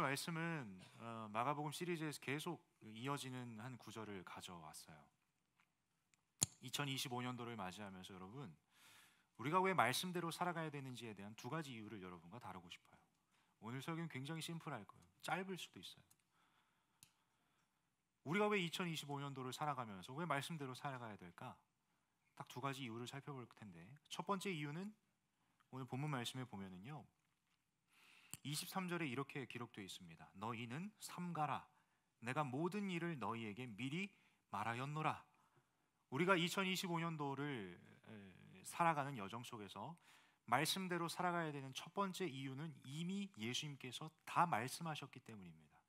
말씀은 마가복음 시리즈에서 계속 이어지는 한 구절을 가져왔어요. 2025년도를 맞이하면서 여러분, 우리가 왜 말씀대로 살아가야 되는지에 대한 두 가지 이유를 여러분과 다루고 싶어요. 오늘 설교는 굉장히 심플할 거예요. 짧을 수도 있어요. 우리가 왜 2025년도를 살아가면서 왜 말씀대로 살아가야 될까? 딱 두 가지 이유를 살펴볼 텐데, 첫 번째 이유는 오늘 본문 말씀에 보면은요, 23절에 이렇게 기록되어 있습니다. 너희는 삼가라. 내가 모든 일을 너희에게 미리 말하였노라. 우리가 2025년도를 살아가는 여정 속에서 말씀대로 살아가야 되는 첫 번째 이유는 이미 예수님께서 다 말씀하셨기 때문입니다.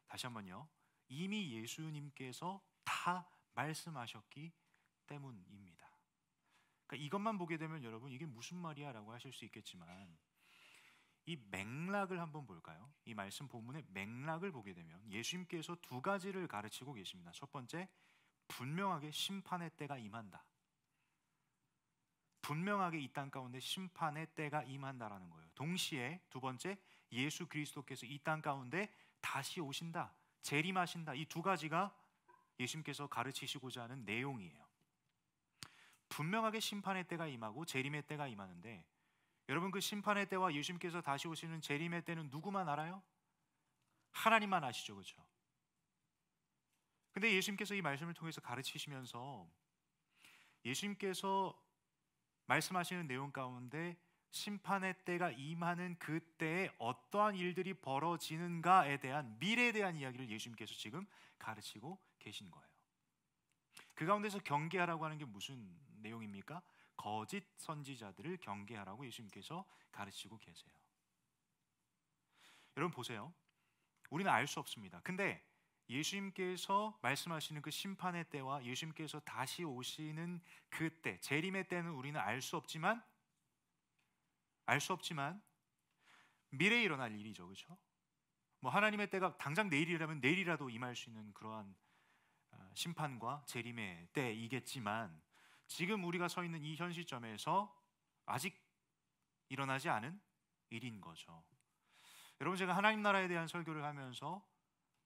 다시 한번요. 이미 예수님께서 다 말씀하셨기 때문입니다. 그러니까 이것만 보게 되면 여러분, 이게 무슨 말이야? 라고 하실 수 있겠지만, 이 맥락을 한번 볼까요? 이 말씀 본문의 맥락을 보게 되면 예수님께서 두 가지를 가르치고 계십니다. 첫 번째, 분명하게 심판의 때가 임한다. 분명하게 이 땅 가운데 심판의 때가 임한다라는 거예요. 동시에 두 번째, 예수 그리스도께서 이 땅 가운데 다시 오신다, 재림하신다. 이 두 가지가 예수님께서 가르치시고자 하는 내용이에요. 분명하게 심판의 때가 임하고 재림의 때가 임하는데, 여러분, 그 심판의 때와 예수님께서 다시 오시는 재림의 때는 누구만 알아요? 하나님만 아시죠, 그렇죠? 근데 예수님께서 이 말씀을 통해서 가르치시면서 예수님께서 말씀하시는 내용 가운데 심판의 때가 임하는 그때에 어떠한 일들이 벌어지는가에 대한 미래에 대한 이야기를 예수님께서 지금 가르치고 계신 거예요. 그 가운데서 경계하라고 하는 게 무슨 내용입니까? 거짓 선지자들을 경계하라고 예수님께서 가르치고 계세요. 여러분 보세요. 우리는 알 수 없습니다. 근데 예수님께서 말씀하시는 그 심판의 때와 예수님께서 다시 오시는 그때, 재림의 때는 우리는 알 수 없지만 미래에 일어날 일이죠, 그렇죠? 뭐 하나님의 때가 당장 내일이라면 내일이라도 임할 수 있는 그러한 심판과 재림의 때이겠지만, 지금 우리가 서 있는 이 현 시점에서 아직 일어나지 않은 일인 거죠. 여러분, 제가 하나님 나라에 대한 설교를 하면서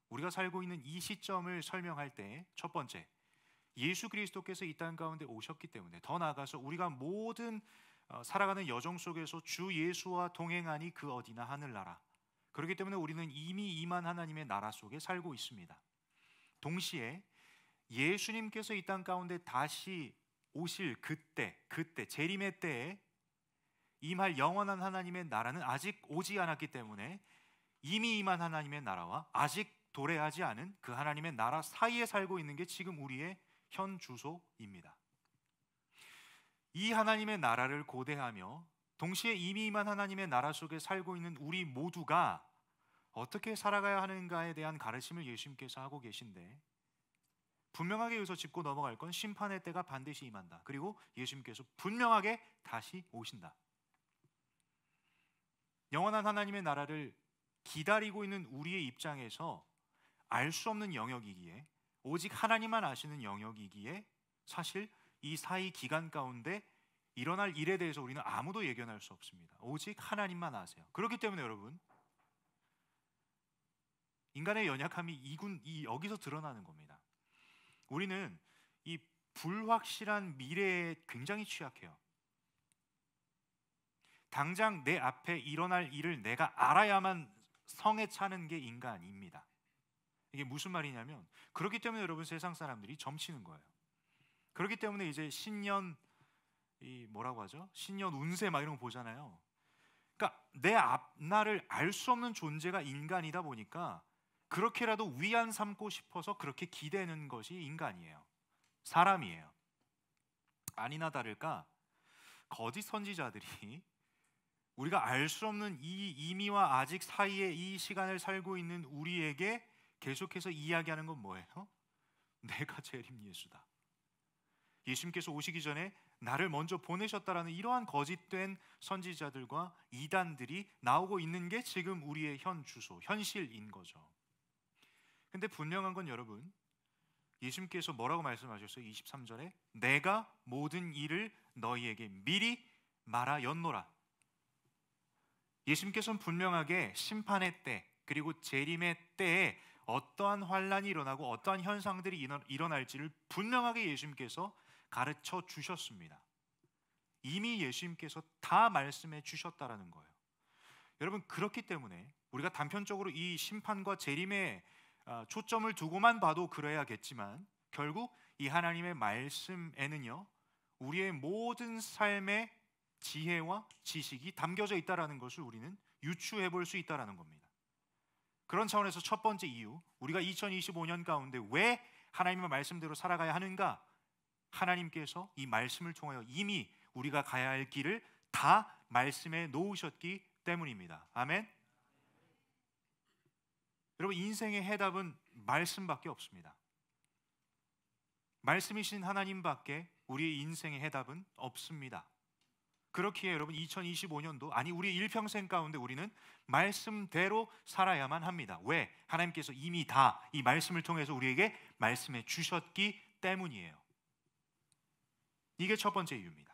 우리가 살고 있는 이 시점을 설명할 때 첫 번째, 예수 그리스도께서 이 땅 가운데 오셨기 때문에, 더 나아가서 우리가 모든 살아가는 여정 속에서 주 예수와 동행하니 그 어디나 하늘나라, 그렇기 때문에 우리는 이미 임한 하나님의 나라 속에 살고 있습니다. 동시에 예수님께서 이 땅 가운데 다시 오실 그때 재림의 때에 임할 영원한 하나님의 나라는 아직 오지 않았기 때문에 이미 임한 하나님의 나라와 아직 도래하지 않은 그 하나님의 나라 사이에 살고 있는 게 지금 우리의 현 주소입니다. 이 하나님의 나라를 고대하며 동시에 이미 임한 하나님의 나라 속에 살고 있는 우리 모두가 어떻게 살아가야 하는가에 대한 가르침을 예수님께서 하고 계신데, 분명하게 여기서 짚고 넘어갈 건 심판의 때가 반드시 임한다. 그리고 예수님께서 분명하게 다시 오신다. 영원한 하나님의 나라를 기다리고 있는 우리의 입장에서 알 수 없는 영역이기에, 오직 하나님만 아시는 영역이기에, 사실 이 사이 기간 가운데 일어날 일에 대해서 우리는 아무도 예견할 수 없습니다. 오직 하나님만 아세요. 그렇기 때문에 여러분, 인간의 연약함이 여기서 드러나는 겁니다. 우리는 이 불확실한 미래에 굉장히 취약해요. 당장 내 앞에 일어날 일을 내가 알아야만 성에 차는 게 인간입니다. 이게 무슨 말이냐면, 그렇기 때문에 여러분, 세상 사람들이 점치는 거예요. 그렇기 때문에 이제 신년 뭐라고 하죠? 신년 운세 막 이런 거 보잖아요. 그러니까 내 앞날을 알 수 없는 존재가 인간이다 보니까 그렇게라도 위안 삼고 싶어서 그렇게 기대는 것이 인간이에요. 사람이에요. 아니나 다를까 거짓 선지자들이 우리가 알 수 없는 이 이미와 아직 사이에 이 시간을 살고 있는 우리에게 계속해서 이야기하는 건 뭐예요? 내가 재림 예수다. 예수님께서 오시기 전에 나를 먼저 보내셨다라는 이러한 거짓된 선지자들과 이단들이 나오고 있는 게 지금 우리의 현 주소, 현실인 거죠. 근데 분명한 건 여러분, 예수님께서 뭐라고 말씀하셨어요? 23절에 내가 모든 일을 너희에게 미리 말하였노라. 예수님께서는 분명하게 심판의 때 그리고 재림의 때에 어떠한 환란이 일어나고 어떠한 현상들이 일어날지를 분명하게 예수님께서 가르쳐 주셨습니다. 이미 예수님께서 다 말씀해 주셨다라는 거예요. 여러분, 그렇기 때문에 우리가 단편적으로 이 심판과 재림에 초점을 두고만 봐도 그래야겠지만 결국 이 하나님의 말씀에는요, 우리의 모든 삶의 지혜와 지식이 담겨져 있다라는 것을 우리는 유추해 볼 수 있다라는 겁니다. 그런 차원에서 첫 번째 이유, 우리가 2025년 가운데 왜 하나님의 말씀대로 살아가야 하는가? 하나님께서 이 말씀을 통하여 이미 우리가 가야 할 길을 다 말씀에 놓으셨기 때문입니다. 아멘. 여러분, 인생의 해답은 말씀밖에 없습니다. 말씀이신 하나님밖에 우리의 인생의 해답은 없습니다. 그렇기에 여러분, 2025년도 아니 우리 일평생 가운데 우리는 말씀대로 살아야만 합니다. 왜? 하나님께서 이미 다 이 말씀을 통해서 우리에게 말씀해 주셨기 때문이에요. 이게 첫 번째 이유입니다.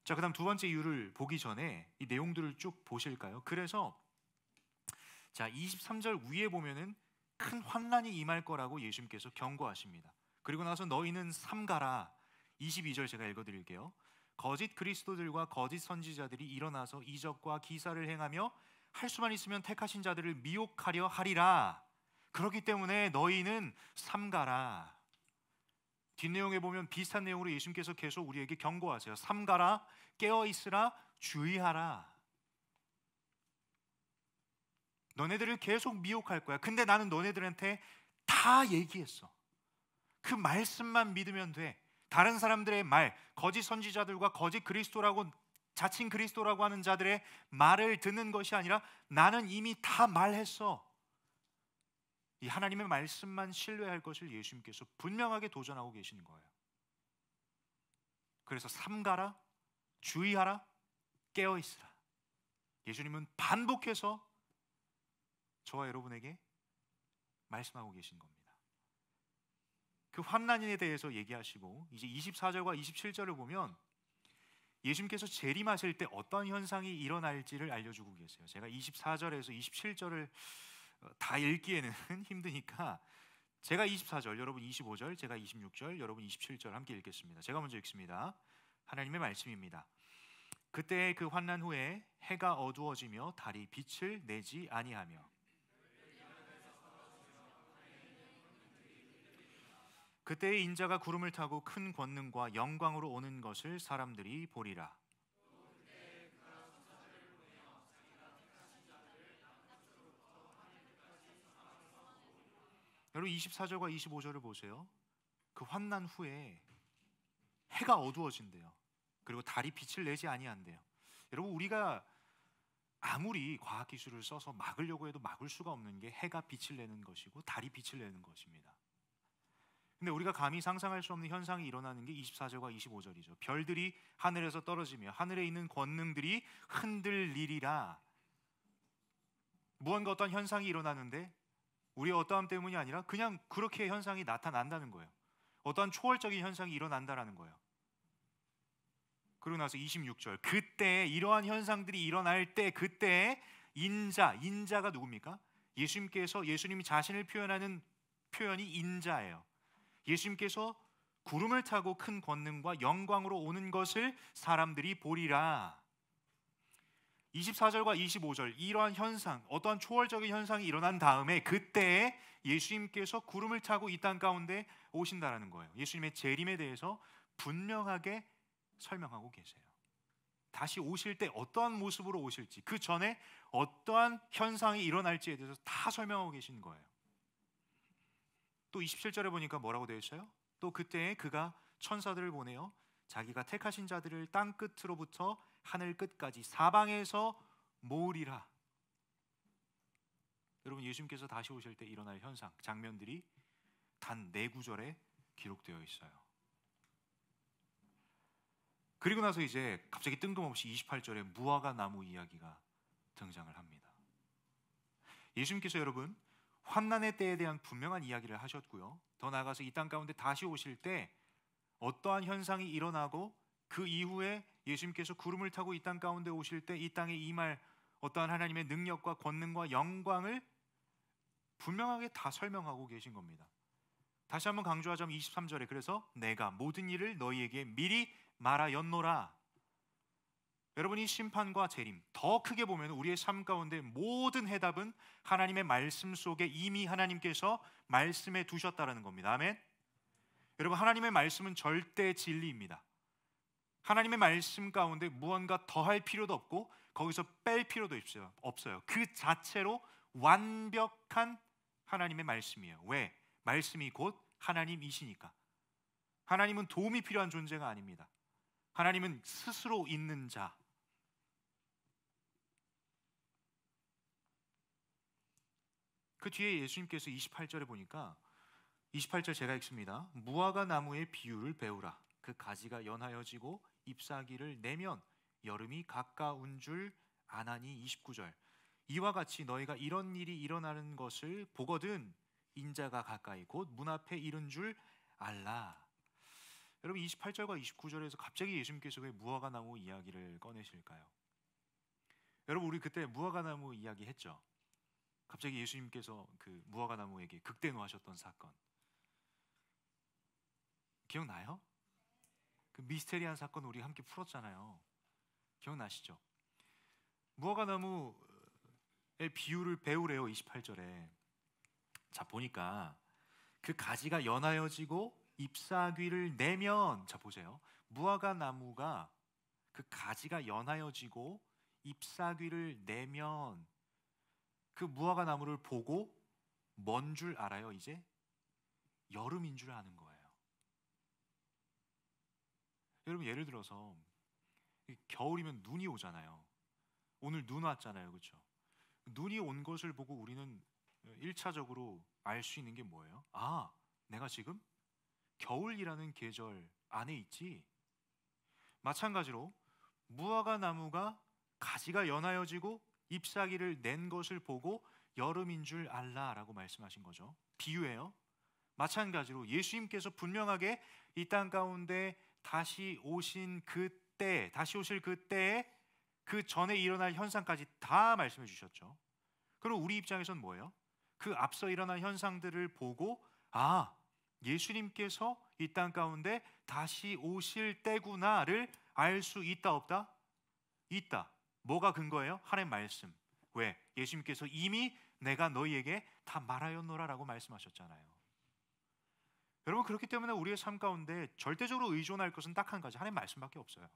자, 그다음 두 번째 이유를 보기 전에 이 내용들을 쭉 보실까요? 그래서 자, 23절 위에 보면은 큰 환난이 임할 거라고 예수님께서 경고하십니다. 그리고 나서 너희는 삼가라. 22절 제가 읽어드릴게요. 거짓 그리스도들과 거짓 선지자들이 일어나서 이적과 기사를 행하며 할 수만 있으면 택하신 자들을 미혹하려 하리라. 그렇기 때문에 너희는 삼가라. 뒷내용에 보면 비슷한 내용으로 예수님께서 계속 우리에게 경고하세요. 삼가라, 깨어있으라, 주의하라. 너네들을 계속 미혹할 거야. 근데 나는 너네들한테 다 얘기했어. 그 말씀만 믿으면 돼. 다른 사람들의 말, 거짓 선지자들과 거짓 그리스도라고 자칭 그리스도라고 하는 자들의 말을 듣는 것이 아니라 나는 이미 다 말했어. 이 하나님의 말씀만 신뢰할 것을 예수님께서 분명하게 도전하고 계시는 거예요. 그래서 삼가라, 주의하라, 깨어있으라. 예수님은 반복해서 저와 여러분에게 말씀하고 계신 겁니다. 그 환난에 대해서 얘기하시고 이제 24절과 27절을 보면 예수님께서 재림하실 때 어떤 현상이 일어날지를 알려주고 계세요. 제가 24절에서 27절을 다 읽기에는 힘드니까 제가 24절, 여러분 25절, 제가 26절, 여러분 27절 함께 읽겠습니다. 제가 먼저 읽습니다. 하나님의 말씀입니다. 그때 그 환난 후에 해가 어두워지며 달이 빛을 내지 아니하며 그때의 인자가 구름을 타고 큰 권능과 영광으로 오는 것을 사람들이 보리라. 여러분 24절과 25절을 보세요. 그 환난 후에 해가 어두워진대요. 그리고 달이 빛을 내지 아니한대요. 여러분, 우리가 아무리 과학기술을 써서 막으려고 해도 막을 수가 없는 게 해가 빛을 내는 것이고 달이 빛을 내는 것입니다. 근데 우리가 감히 상상할 수 없는 현상이 일어나는 게 24절과 25절이죠. 별들이 하늘에서 떨어지며 하늘에 있는 권능들이 흔들리리라. 무언가 어떤 현상이 일어나는데 우리의 어떠함 때문이 아니라 그냥 그렇게 현상이 나타난다는 거예요. 어떠한 초월적인 현상이 일어난다라는 거예요. 그리고 나서 26절, 그때 이러한 현상들이 일어날 때 그때 인자가 누굽니까? 예수님이 자신을 표현하는 표현이 인자예요. 예수님께서 구름을 타고 큰 권능과 영광으로 오는 것을 사람들이 보리라. 24절과 25절, 이러한 현상, 어떠한 초월적인 현상이 일어난 다음에 그때에 예수님께서 구름을 타고 이 땅 가운데 오신다라는 거예요. 예수님의 재림에 대해서 분명하게 설명하고 계세요. 다시 오실 때 어떠한 모습으로 오실지, 그 전에 어떠한 현상이 일어날지에 대해서 다 설명하고 계신 거예요. 또 27절에 보니까 뭐라고 되어 있어요? 또 그때에 그가 천사들을 보내어 자기가 택하신 자들을 땅 끝으로부터 하늘 끝까지 사방에서 모으리라. 여러분, 예수님께서 다시 오실 때 일어날 현상, 장면들이 단 4구절에 기록되어 있어요. 그리고 나서 이제 갑자기 뜬금없이 28절에 무화과 나무 이야기가 등장을 합니다. 예수님께서 여러분 환난의 때에 대한 분명한 이야기를 하셨고요. 더 나아가서 이 땅 가운데 다시 오실 때 어떠한 현상이 일어나고 그 이후에 예수님께서 구름을 타고 이 땅 가운데 오실 때 이 땅에 임할 어떠한 하나님의 능력과 권능과 영광을 분명하게 다 설명하고 계신 겁니다. 다시 한번 강조하자면 23절에 그래서 내가 모든 일을 너희에게 미리 말하였노라. 여러분이 심판과 재림, 더 크게 보면 우리의 삶 가운데 모든 해답은 하나님의 말씀 속에 이미 하나님께서 말씀해 두셨다는 겁니다. 아멘. 여러분, 하나님의 말씀은 절대 진리입니다. 하나님의 말씀 가운데 무언가 더할 필요도 없고 거기서 뺄 필요도 없어요. 그 자체로 완벽한 하나님의 말씀이에요. 왜? 말씀이 곧 하나님이시니까. 하나님은 도움이 필요한 존재가 아닙니다. 하나님은 스스로 있는 자. 그 뒤에 예수님께서 28절에 보니까 28절 제가 읽습니다. 무화과 나무의 비유를 배우라. 그 가지가 연하여지고 잎사귀를 내면 여름이 가까운 줄 아나니. 29절 이와 같이 너희가 이런 일이 일어나는 것을 보거든 인자가 가까이 곧 문 앞에 이른 줄 알라. 여러분, 28절과 29절에서 갑자기 예수님께서 왜 무화과 나무 이야기를 꺼내실까요? 여러분, 우리 그때 무화과 나무 이야기 했죠. 갑자기 예수님께서 그 무화과 나무에게 극대노하셨던 사건 기억나요? 그 미스테리한 사건 우리 함께 풀었잖아요. 기억나시죠? 무화과 나무의 비유를 배우래요. 28절에. 자, 보니까 그 가지가 연하여지고 잎사귀를 내면, 자 보세요. 무화과 나무가 그 가지가 연하여지고 잎사귀를 내면 그 무화과 나무를 보고 뭔 줄 알아요? 이제 여름인 줄 아는 거예요. 여러분, 예를 들어서 겨울이면 눈이 오잖아요. 오늘 눈 왔잖아요. 그렇죠? 눈이 온 것을 보고 우리는 1차적으로 알 수 있는 게 뭐예요? 아, 내가 지금 겨울이라는 계절 안에 있지. 마찬가지로 무화과 나무가 가지가 연하여지고 잎사귀를 낸 것을 보고 여름인 줄 알라라고 말씀하신 거죠. 비유예요. 마찬가지로 예수님께서 분명하게 이 땅 가운데 다시 오신 그때, 다시 오실 그때에 그 전에 일어날 현상까지 다 말씀해 주셨죠. 그럼 우리 입장에서는 뭐예요? 그 앞서 일어난 현상들을 보고 아, 예수님께서 이 땅 가운데 다시 오실 때구나를 알 수 있다 없다? 있다. 뭐가 근거예요? 하나님 말씀. 왜? 예수님께서 이미 내가 너희에게 다 말하였노라라고 말씀하셨잖아요. 여러분, 그렇기 때문에 우리의 삶 가운데 절대적으로 의존할 것은 딱 한 가지, 하나님 말씀밖에 없어요.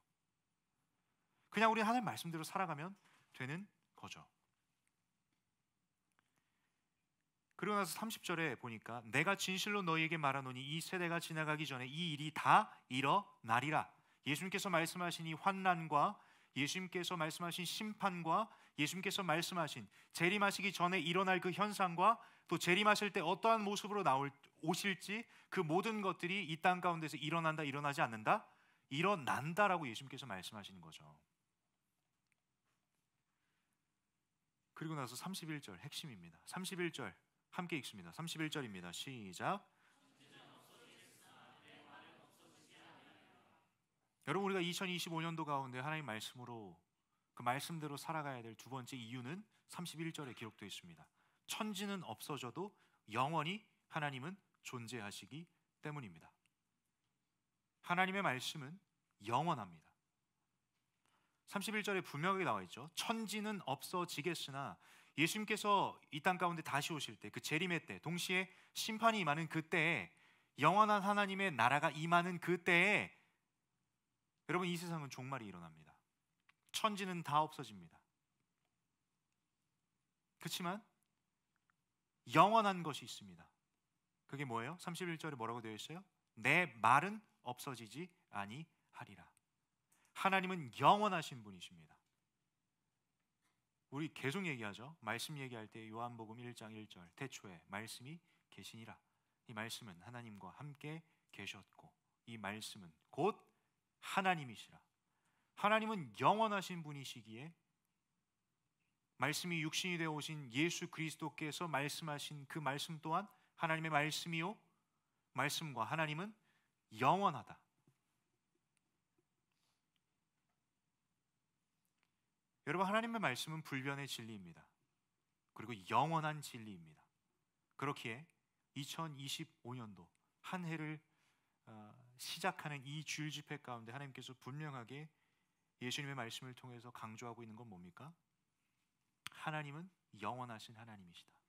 그냥 우리 하나님 말씀대로 살아가면 되는 거죠. 그리고 나서 30절에 보니까 내가 진실로 너희에게 말하노니 이 세대가 지나가기 전에 이 일이 다 일어나리라. 예수님께서 말씀하신 이 환난과 예수님께서 말씀하신 심판과 예수님께서 말씀하신 재림하시기 전에 일어날 그 현상과 또 재림하실 때 어떠한 모습으로 오실지 그 모든 것들이 이 땅 가운데서 일어난다, 일어나지 않는다? 일어난다라고 예수님께서 말씀하시는 거죠. 그리고 나서 31절 핵심입니다. 31절 함께 읽습니다. 31절입니다. 시작. 여러분, 우리가 2025년도 가운데 하나님 말씀으로 그 말씀대로 살아가야 될 두 번째 이유는 31절에 기록되어 있습니다. 천지는 없어져도 영원히 하나님은 존재하시기 때문입니다. 하나님의 말씀은 영원합니다. 31절에 분명하게 나와 있죠. 천지는 없어지겠으나 예수님께서 이 땅 가운데 다시 오실 때, 그 재림의 때, 동시에 심판이 임하는 그때에, 영원한 하나님의 나라가 임하는 그때에 여러분, 이 세상은 종말이 일어납니다. 천지는 다 없어집니다. 그렇지만 영원한 것이 있습니다. 그게 뭐예요? 31절에 뭐라고 되어 있어요? 내 말은 없어지지 아니하리라. 하나님은 영원하신 분이십니다. 우리 계속 얘기하죠. 말씀 얘기할 때 요한복음 1장 1절 태초에 말씀이 계시니라. 이 말씀은 하나님과 함께 계셨고 이 말씀은 곧 하나님이시라. 하나님은 영원하신 분이시기에 말씀이 육신이 되어 오신 예수 그리스도께서 말씀하신 그 말씀 또한 하나님의 말씀이요, 말씀과 하나님은 영원하다. 여러분, 하나님의 말씀은 불변의 진리입니다. 그리고 영원한 진리입니다. 그렇기에 2025년도 한 해를 시작하는 이 주일 집회 가운데 하나님께서 분명하게 예수님의 말씀을 통해서 강조하고 있는 건 뭡니까? 하나님은 영원하신 하나님이시다.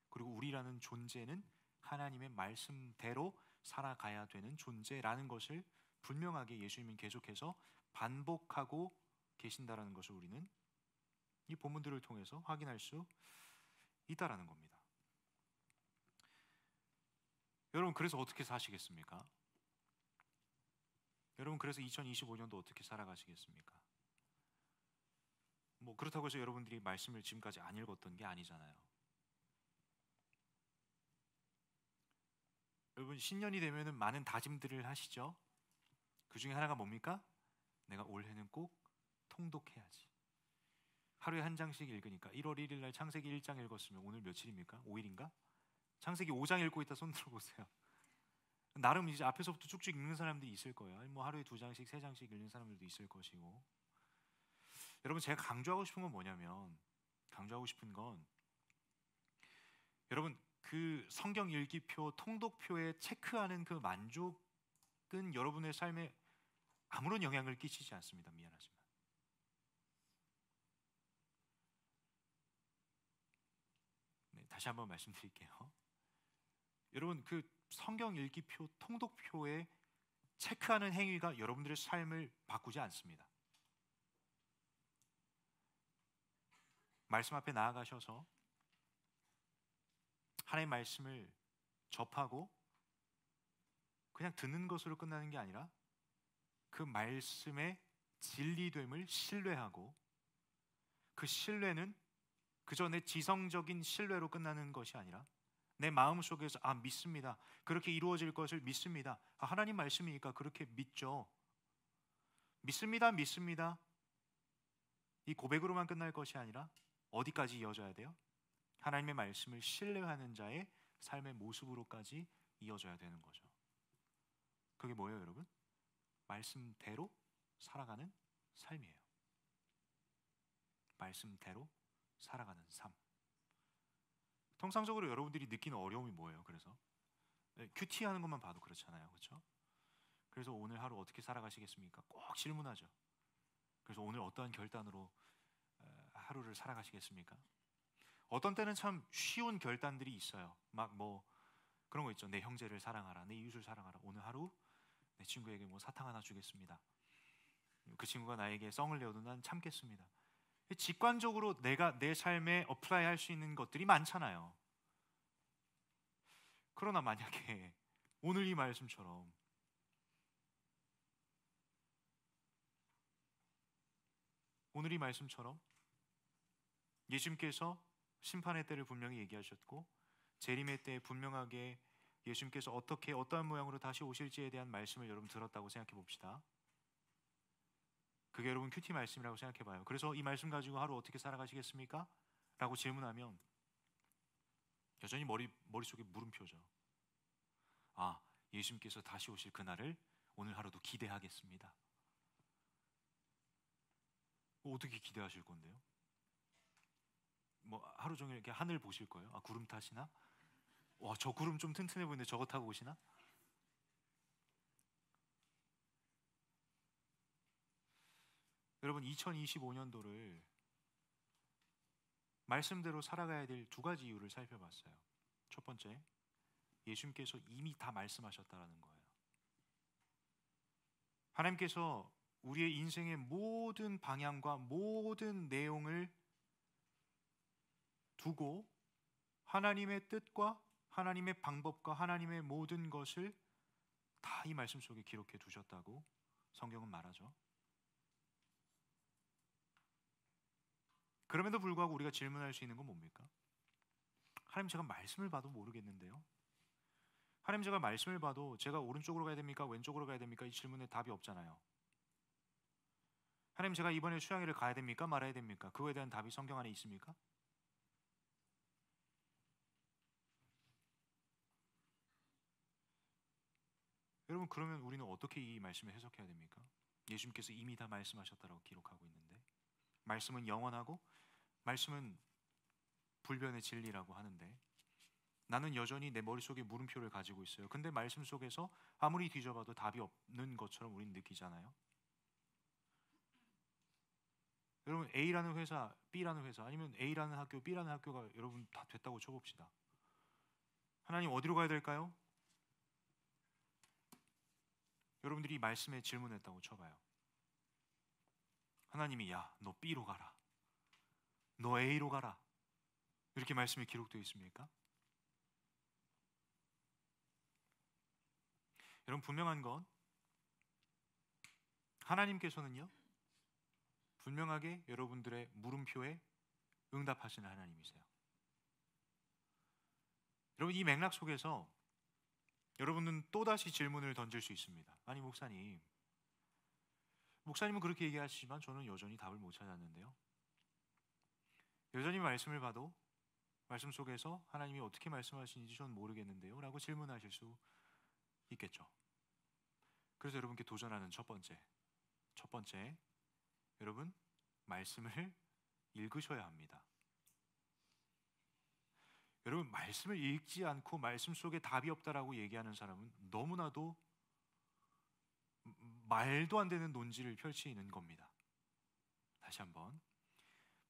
그리고 우리라는 존재는 하나님의 말씀대로 살아가야 되는 존재라는 것을 분명하게 예수님은 계속해서 반복하고 계신다라는 것을 우리는 이 본문들을 통해서 확인할 수 있다라는 겁니다. 여러분, 그래서 어떻게 사시겠습니까? 여러분, 그래서 2025년도 어떻게 살아가시겠습니까? 뭐 그렇다고 해서 여러분들이 말씀을 지금까지 안 읽었던 게 아니잖아요. 여러분, 신년이 되면은 많은 다짐들을 하시죠. 그 중에 하나가 뭡니까? 내가 올해는 꼭 통독해야지. 하루에 한 장씩 읽으니까 1월 1일 날 창세기 1장 읽었으면 오늘 며칠입니까? 5일인가? 창세기 5장 읽고 있다 손 들어보세요. 나름 이제 앞에서부터 쭉쭉 읽는 사람들이 있을 거예요. 뭐 하루에 2장씩 3장씩 읽는 사람들도 있을 것이고. 여러분, 제가 강조하고 싶은 건 뭐냐면, 강조하고 싶은 건 여러분, 그 성경 읽기표, 통독표에 체크하는 그 만족은 여러분의 삶에 아무런 영향을 끼치지 않습니다. 미안하지만. 네, 다시 한번 말씀드릴게요. 여러분, 그 성경 읽기표, 통독표에 체크하는 행위가 여러분들의 삶을 바꾸지 않습니다. 말씀 앞에 나아가셔서 하나님의 말씀을 접하고 그냥 듣는 것으로 끝나는 게 아니라 그 말씀의 진리됨을 신뢰하고, 그 신뢰는 그저 내 지성적인 신뢰로 끝나는 것이 아니라 내 마음속에서 믿습니다. 그렇게 이루어질 것을 믿습니다. 하나님 말씀이니까 그렇게 믿죠. 믿습니다. 믿습니다. 이 고백으로만 끝날 것이 아니라 어디까지 이어져야 돼요? 하나님의 말씀을 신뢰하는 자의 삶의 모습으로까지 이어져야 되는 거죠. 그게 뭐예요, 여러분? 말씀대로 살아가는 삶이에요. 말씀대로 살아가는 삶. 통상적으로 여러분들이 느끼는 어려움이 뭐예요? 그래서 큐티하는 것만 봐도 그렇잖아요, 그렇죠? 그래서 오늘 하루 어떻게 살아가시겠습니까? 꼭 질문하죠. 그래서 오늘 어떠한 결단으로 하루를 살아가시겠습니까? 어떤 때는 참 쉬운 결단들이 있어요. 막 뭐 그런 거 있죠. 내 형제를 사랑하라, 내 이웃을 사랑하라. 오늘 하루 내 친구에게 뭐 사탕 하나 주겠습니다. 그 친구가 나에게 썽을 내어도 난 참겠습니다. 직관적으로 내가 내 삶에 어플라이 할 수 있는 것들이 많잖아요. 그러나 만약에 오늘 이 말씀처럼 예수님께서 심판의 때를 분명히 얘기하셨고 재림의 때 분명하게 예수님께서 어떻게 어떠한 모양으로 다시 오실지에 대한 말씀을 여러분 들었다고 생각해 봅시다. 그게 여러분 큐티 말씀이라고 생각해 봐요. 그래서 이 말씀 가지고 하루 어떻게 살아가시겠습니까? 라고 질문하면 여전히 머릿속에 물음표죠. 예수님께서 다시 오실 그날을 오늘 하루도 기대하겠습니다. 어떻게 기대하실 건데요? 뭐 하루 종일 이렇게 하늘 보실 거예요? 구름 타시나? 와, 저 구름 좀 튼튼해 보이는데 저거 타고 오시나? 여러분, 2025년도를 말씀대로 살아가야 될 두 가지 이유를 살펴봤어요. 첫 번째, 예수님께서 이미 다 말씀하셨다라는 거예요. 하나님께서 우리의 인생의 모든 방향과 모든 내용을 두고 하나님의 뜻과 하나님의 방법과 하나님의 모든 것을 다 이 말씀 속에 기록해 두셨다고 성경은 말하죠. 그럼에도 불구하고 우리가 질문할 수 있는 건 뭡니까? 하나님, 제가 말씀을 봐도 모르겠는데요. 하나님, 제가 말씀을 봐도 제가 오른쪽으로 가야 됩니까? 왼쪽으로 가야 됩니까? 이 질문에 답이 없잖아요. 하나님, 제가 이번에 수양회를 가야 됩니까? 말아야 됩니까? 그거에 대한 답이 성경 안에 있습니까? 여러분, 그러면 우리는 어떻게 이 말씀을 해석해야 됩니까? 예수님께서 이미 다 말씀하셨다라고 기록하고 있는데 말씀은 영원하고 말씀은 불변의 진리라고 하는데 나는 여전히 내 머릿속에 물음표를 가지고 있어요. 근데 말씀 속에서 아무리 뒤져봐도 답이 없는 것처럼 우리는 느끼잖아요. 여러분, A라는 회사, B라는 회사, 아니면 A라는 학교, B라는 학교가 여러분 다 됐다고 쳐봅시다. 하나님 어디로 가야 될까요? 여러분들이 이 말씀에 질문했다고 쳐봐요. 하나님이 야, 너 B로 가라, 너 A로 가라, 이렇게 말씀이 기록되어 있습니까? 여러분, 분명한 건 하나님께서는요 분명하게 여러분들의 물음표에 응답하시는 하나님이세요. 여러분, 이 맥락 속에서 여러분은 또다시 질문을 던질 수 있습니다. 아니 목사님은 그렇게 얘기하시지만 저는 여전히 답을 못 찾았는데요. 여전히 말씀을 봐도 말씀 속에서 하나님이 어떻게 말씀하시는지 저는 모르겠는데요 라고 질문하실 수 있겠죠. 그래서 여러분께 도전하는 첫 번째, 여러분 말씀을 읽으셔야 합니다. 여러분, 말씀을 읽지 않고 말씀 속에 답이 없다라고 얘기하는 사람은 너무나도 말도 안 되는 논지를 펼치는 겁니다. 다시 한번,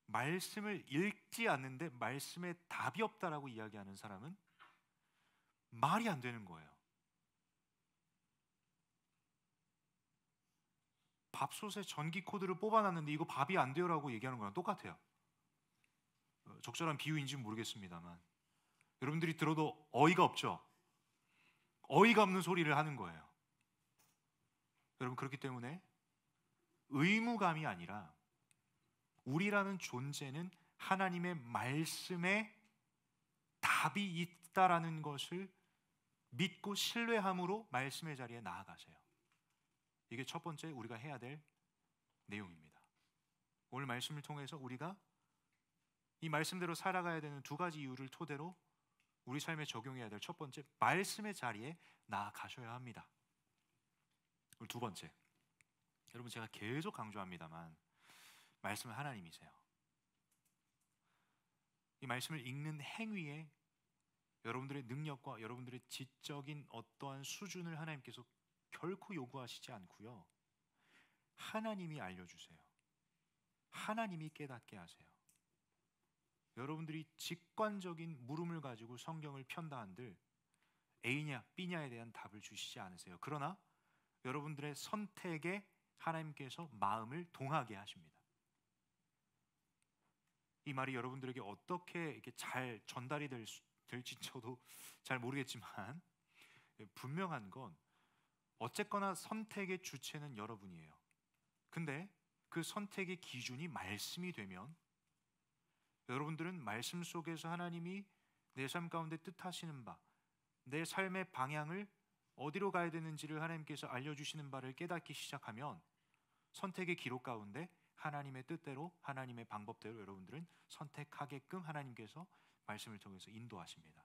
말씀을 읽지 않는데 말씀에 답이 없다라고 이야기하는 사람은 말이 안 되는 거예요. 밥솥에 전기 코드를 뽑아놨는데 이거 밥이 안 돼요라고 얘기하는 거랑 똑같아요. 적절한 비유인지는 모르겠습니다만 여러분들이 들어도 어이가 없죠? 어이가 없는 소리를 하는 거예요. 여러분, 그렇기 때문에 의무감이 아니라 우리라는 존재는 하나님의 말씀에 답이 있다라는 것을 믿고 신뢰함으로 말씀의 자리에 나아가세요. 이게 첫 번째 우리가 해야 될 내용입니다. 오늘 말씀을 통해서 우리가 이 말씀대로 살아가야 되는 두 가지 이유를 토대로 우리 삶에 적용해야 될 첫 번째, 말씀의 자리에 나아가셔야 합니다. 그리고 두 번째, 여러분 제가 계속 강조합니다만 말씀은 하나님이세요. 이 말씀을 읽는 행위에 여러분들의 능력과 여러분들의 지적인 어떠한 수준을 하나님께서 결코 요구하시지 않고요, 하나님이 알려주세요. 하나님이 깨닫게 하세요. 여러분들이 직관적인 물음을 가지고 성경을 편다 한들 A냐 B냐에 대한 답을 주시지 않으세요. 그러나 여러분들의 선택에 하나님께서 마음을 동하게 하십니다. 이 말이 여러분들에게 어떻게 이렇게 잘 전달이 될지 저도 잘 모르겠지만 분명한 건 어쨌거나 선택의 주체는 여러분이에요. 근데 그 선택의 기준이 말씀이 되면 여러분들은 말씀 속에서 하나님이 내 삶 가운데 뜻하시는 바, 내 삶의 방향을 어디로 가야 되는지를 하나님께서 알려주시는 바를 깨닫기 시작하면 선택의 기록 가운데 하나님의 뜻대로, 하나님의 방법대로 여러분들은 선택하게끔 하나님께서 말씀을 통해서 인도하십니다.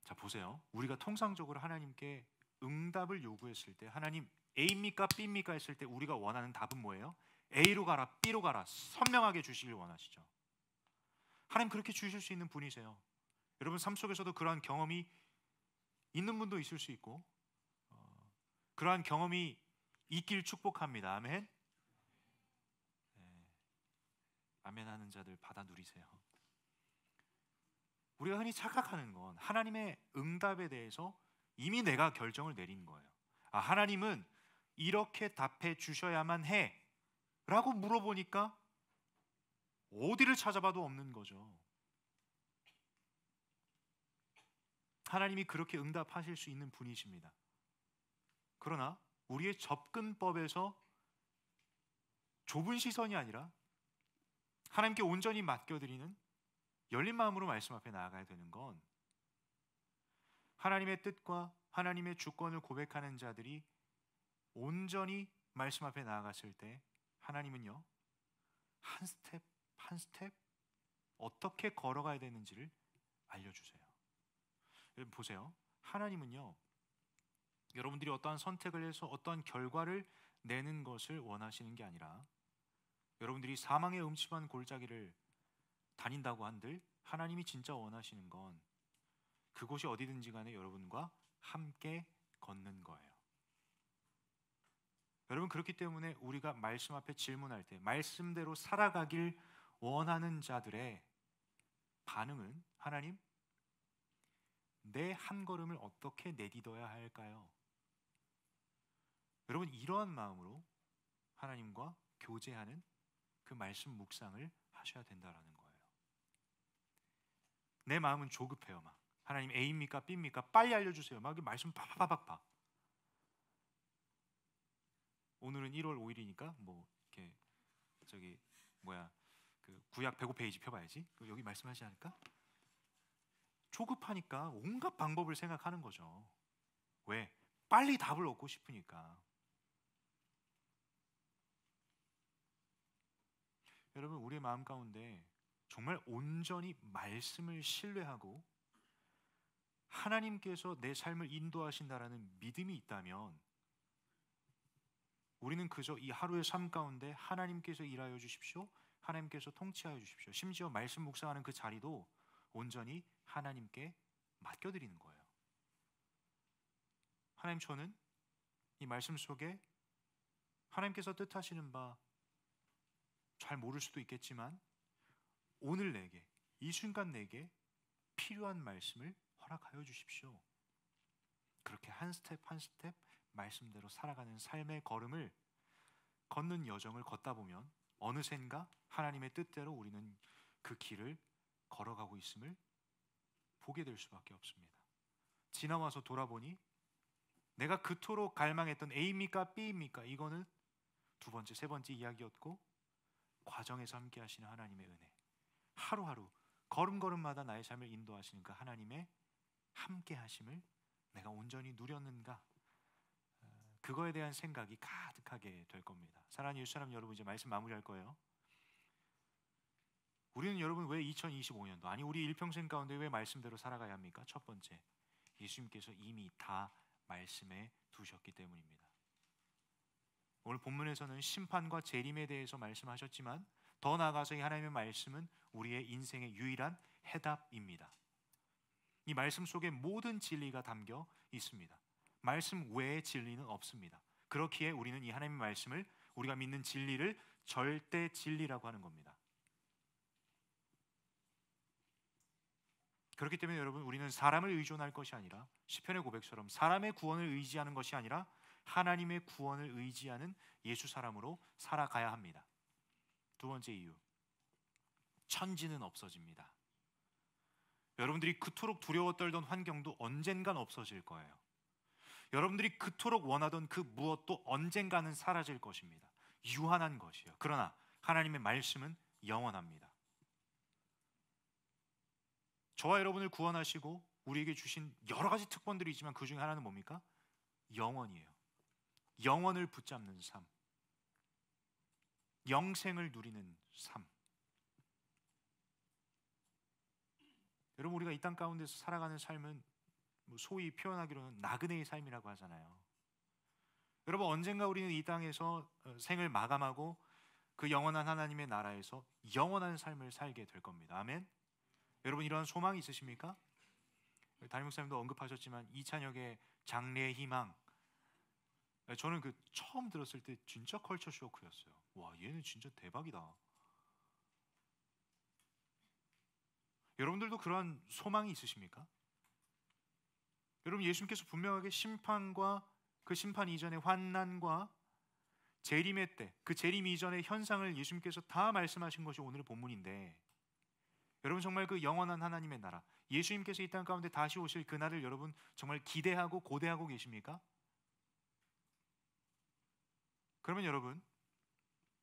자, 보세요. 우리가 통상적으로 하나님께 응답을 요구했을 때, 하나님 A입니까 B입니까 했을 때 우리가 원하는 답은 뭐예요? A로 가라, B로 가라, 선명하게 주시길 원하시죠. 하나님 그렇게 주실 수 있는 분이세요. 여러분 삶 속에서도 그러한 경험이 있는 분도 있을 수 있고 그러한 경험이 있길 축복합니다. 아멘. 네. 아멘 하는 자들 받아 누리세요. 우리가 흔히 착각하는 건 하나님의 응답에 대해서 이미 내가 결정을 내린 거예요. 하나님은 이렇게 답해 주셔야만 해 라고 물어보니까 어디를 찾아봐도 없는 거죠. 하나님이 그렇게 응답하실 수 있는 분이십니다. 그러나 우리의 접근법에서 좁은 시선이 아니라 하나님께 온전히 맡겨드리는 열린 마음으로 말씀 앞에 나아가야 되는 건 하나님의 뜻과 하나님의 주권을 고백하는 자들이 온전히 말씀 앞에 나아갔을 때 하나님은요, 한 스텝 한 스텝 어떻게 걸어가야 되는지를 알려주세요. 여러분 보세요. 하나님은요, 여러분들이 어떠한 선택을 해서 어떠한 결과를 내는 것을 원하시는 게 아니라 여러분들이 사망의 음침한 골짜기를 다닌다고 한들 하나님이 진짜 원하시는 건 그곳이 어디든지 간에 여러분과 함께 걷는 거예요. 여러분, 그렇기 때문에 우리가 말씀 앞에 질문할 때 말씀대로 살아가길 원하는 자들의 반응은 하나님, 내 한 걸음을 어떻게 내딛어야 할까요? 여러분, 이러한 마음으로 하나님과 교제하는 그 말씀 묵상을 하셔야 된다라는 거예요. 내 마음은 조급해요. 막 하나님 A입니까 B입니까 빨리 알려주세요. 막 말씀 팍팍팍팍. 오늘은 1월 5일이니까 뭐 이렇게 저기 그 구약 105페이지 펴봐야지. 여기 말씀하지 않을까? 조급하니까 온갖 방법을 생각하는 거죠. 왜? 빨리 답을 얻고 싶으니까. 여러분, 우리의 마음 가운데 정말 온전히 말씀을 신뢰하고 하나님께서 내 삶을 인도하신다라는 믿음이 있다면 우리는 그저 이 하루의 삶 가운데 하나님께서 일하여 주십시오, 하나님께서 통치하여 주십시오, 심지어 말씀 묵상하는 그 자리도 온전히 하나님께 맡겨드리는 거예요. 하나님, 저는 이 말씀 속에 하나님께서 뜻하시는 바 잘 모를 수도 있겠지만 오늘 내게, 이 순간 내게 필요한 말씀을 허락하여 주십시오. 그렇게 한 스텝 한 스텝 말씀대로 살아가는 삶의 걸음을 걷는 여정을 걷다 보면 어느샌가 하나님의 뜻대로 우리는 그 길을 걸어가고 있음을 보게 될 수밖에 없습니다. 지나와서 돌아보니 내가 그토록 갈망했던 A입니까 B입니까? 이거는 두 번째, 세 번째 이야기였고, 과정에서 함께 하시는 하나님의 은혜, 하루하루 걸음걸음마다 나의 삶을 인도하시는 그 하나님의 함께 하심을 내가 온전히 누렸는가, 그거에 대한 생각이 가득하게 될 겁니다. 사랑하는 예수 사람 여러분, 이제 말씀 마무리할 거예요. 우리는 여러분 왜 2025년도, 아니 우리 일평생 가운데 왜 말씀대로 살아가야 합니까? 첫 번째, 예수님께서 이미 다 말씀해 두셨기 때문입니다. 오늘 본문에서는 심판과 재림에 대해서 말씀하셨지만 더 나아가서 이 하나님의 말씀은 우리의 인생의 유일한 해답입니다. 이 말씀 속에 모든 진리가 담겨 있습니다. 말씀 외의 진리는 없습니다. 그렇기에 우리는 이 하나님의 말씀을, 우리가 믿는 진리를 절대 진리라고 하는 겁니다. 그렇기 때문에 여러분, 우리는 사람을 의존할 것이 아니라 시편의 고백처럼 사람의 구원을 의지하는 것이 아니라 하나님의 구원을 의지하는 예수 사람으로 살아가야 합니다. 두 번째 이유, 천지는 없어집니다. 여러분들이 그토록 두려워 떨던 환경도 언젠간 없어질 거예요. 여러분들이 그토록 원하던 그 무엇도 언젠가는 사라질 것입니다. 유한한 것이요. 그러나 하나님의 말씀은 영원합니다. 저와 여러분을 구원하시고 우리에게 주신 여러 가지 특권들이 있지만 그 중에 하나는 뭡니까? 영원이에요. 영원을 붙잡는 삶, 영생을 누리는 삶. 여러분, 우리가 이 땅 가운데서 살아가는 삶은 소위 표현하기로는 나그네의 삶이라고 하잖아요. 여러분, 언젠가 우리는 이 땅에서 생을 마감하고 그 영원한 하나님의 나라에서 영원한 삶을 살게 될 겁니다. 아멘. 여러분, 이러한 소망이 있으십니까? 담임 목사님도 언급하셨지만 이찬혁의 장래의 희망, 저는 그 처음 들었을 때 진짜 컬처 쇼크였어요. 와, 얘는 진짜 대박이다. 여러분들도 그러한 소망이 있으십니까? 여러분, 예수님께서 분명하게 심판과 그 심판 이전의 환난과 재림의 때, 그 재림 이전의 현상을 예수님께서 다 말씀하신 것이 오늘의 본문인데, 여러분 정말 그 영원한 하나님의 나라, 예수님께서 이 땅 가운데 다시 오실 그날을 여러분 정말 기대하고 고대하고 계십니까? 그러면 여러분,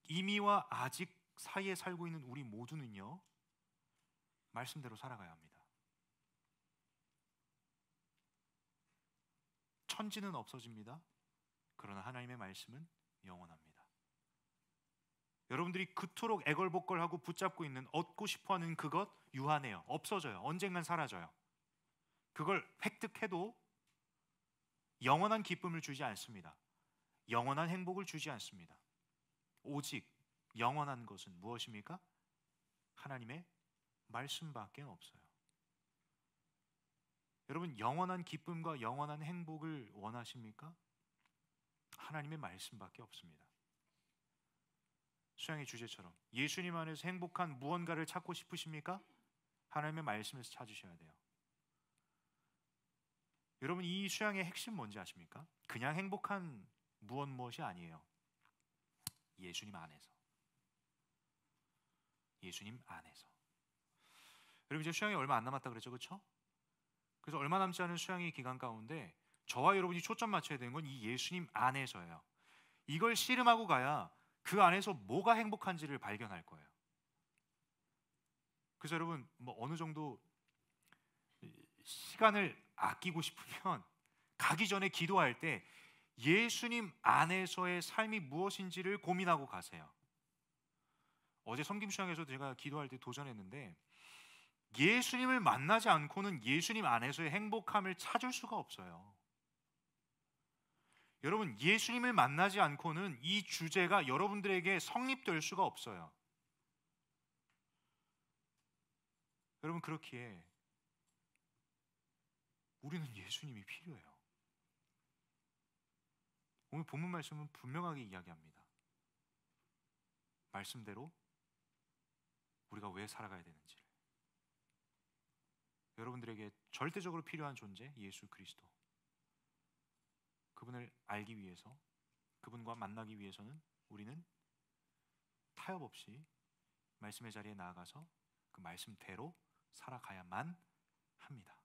이미와 아직 사이에 살고 있는 우리 모두는요, 말씀대로 살아가야 합니다. 천지는 없어집니다. 그러나 하나님의 말씀은 영원합니다. 여러분들이 그토록 애걸복걸하고 붙잡고 있는, 얻고 싶어하는 그것 유한해요. 없어져요. 언젠간 사라져요. 그걸 획득해도 영원한 기쁨을 주지 않습니다. 영원한 행복을 주지 않습니다. 오직 영원한 것은 무엇입니까? 하나님의 말씀밖에 없어요. 여러분, 영원한 기쁨과 영원한 행복을 원하십니까? 하나님의 말씀밖에 없습니다. 수양의 주제처럼 예수님 안에서 행복한 무언가를 찾고 싶으십니까? 하나님의 말씀에서 찾으셔야 돼요. 여러분, 이 수양의 핵심 뭔지 아십니까? 그냥 행복한 무엇이 아니에요. 예수님 안에서. 예수님 안에서. 여러분, 이제 수양이 얼마 안 남았다 그랬죠, 그렇죠? 그래서 얼마 남지 않은 수양의 기간 가운데 저와 여러분이 초점 맞춰야 되는 건 이 예수님 안에서예요. 이걸 씨름하고 가야 그 안에서 뭐가 행복한지를 발견할 거예요. 그래서 여러분, 어느 정도 시간을 아끼고 싶으면 가기 전에 기도할 때 예수님 안에서의 삶이 무엇인지를 고민하고 가세요. 어제 섬김 수양에서 제가 기도할 때 도전했는데, 예수님을 만나지 않고는 예수님 안에서의 행복함을 찾을 수가 없어요. 여러분, 예수님을 만나지 않고는 이 주제가 여러분들에게 성립될 수가 없어요. 여러분, 그렇기에 우리는 예수님이 필요해요. 오늘 본문 말씀은 분명하게 이야기합니다. 말씀대로 우리가 왜 살아가야 되는지, 여러분들에게 절대적으로 필요한 존재 예수 그리스도, 그분을 알기 위해서, 그분과 만나기 위해서는 우리는 타협 없이 말씀의 자리에 나아가서 그 말씀대로 살아가야만 합니다.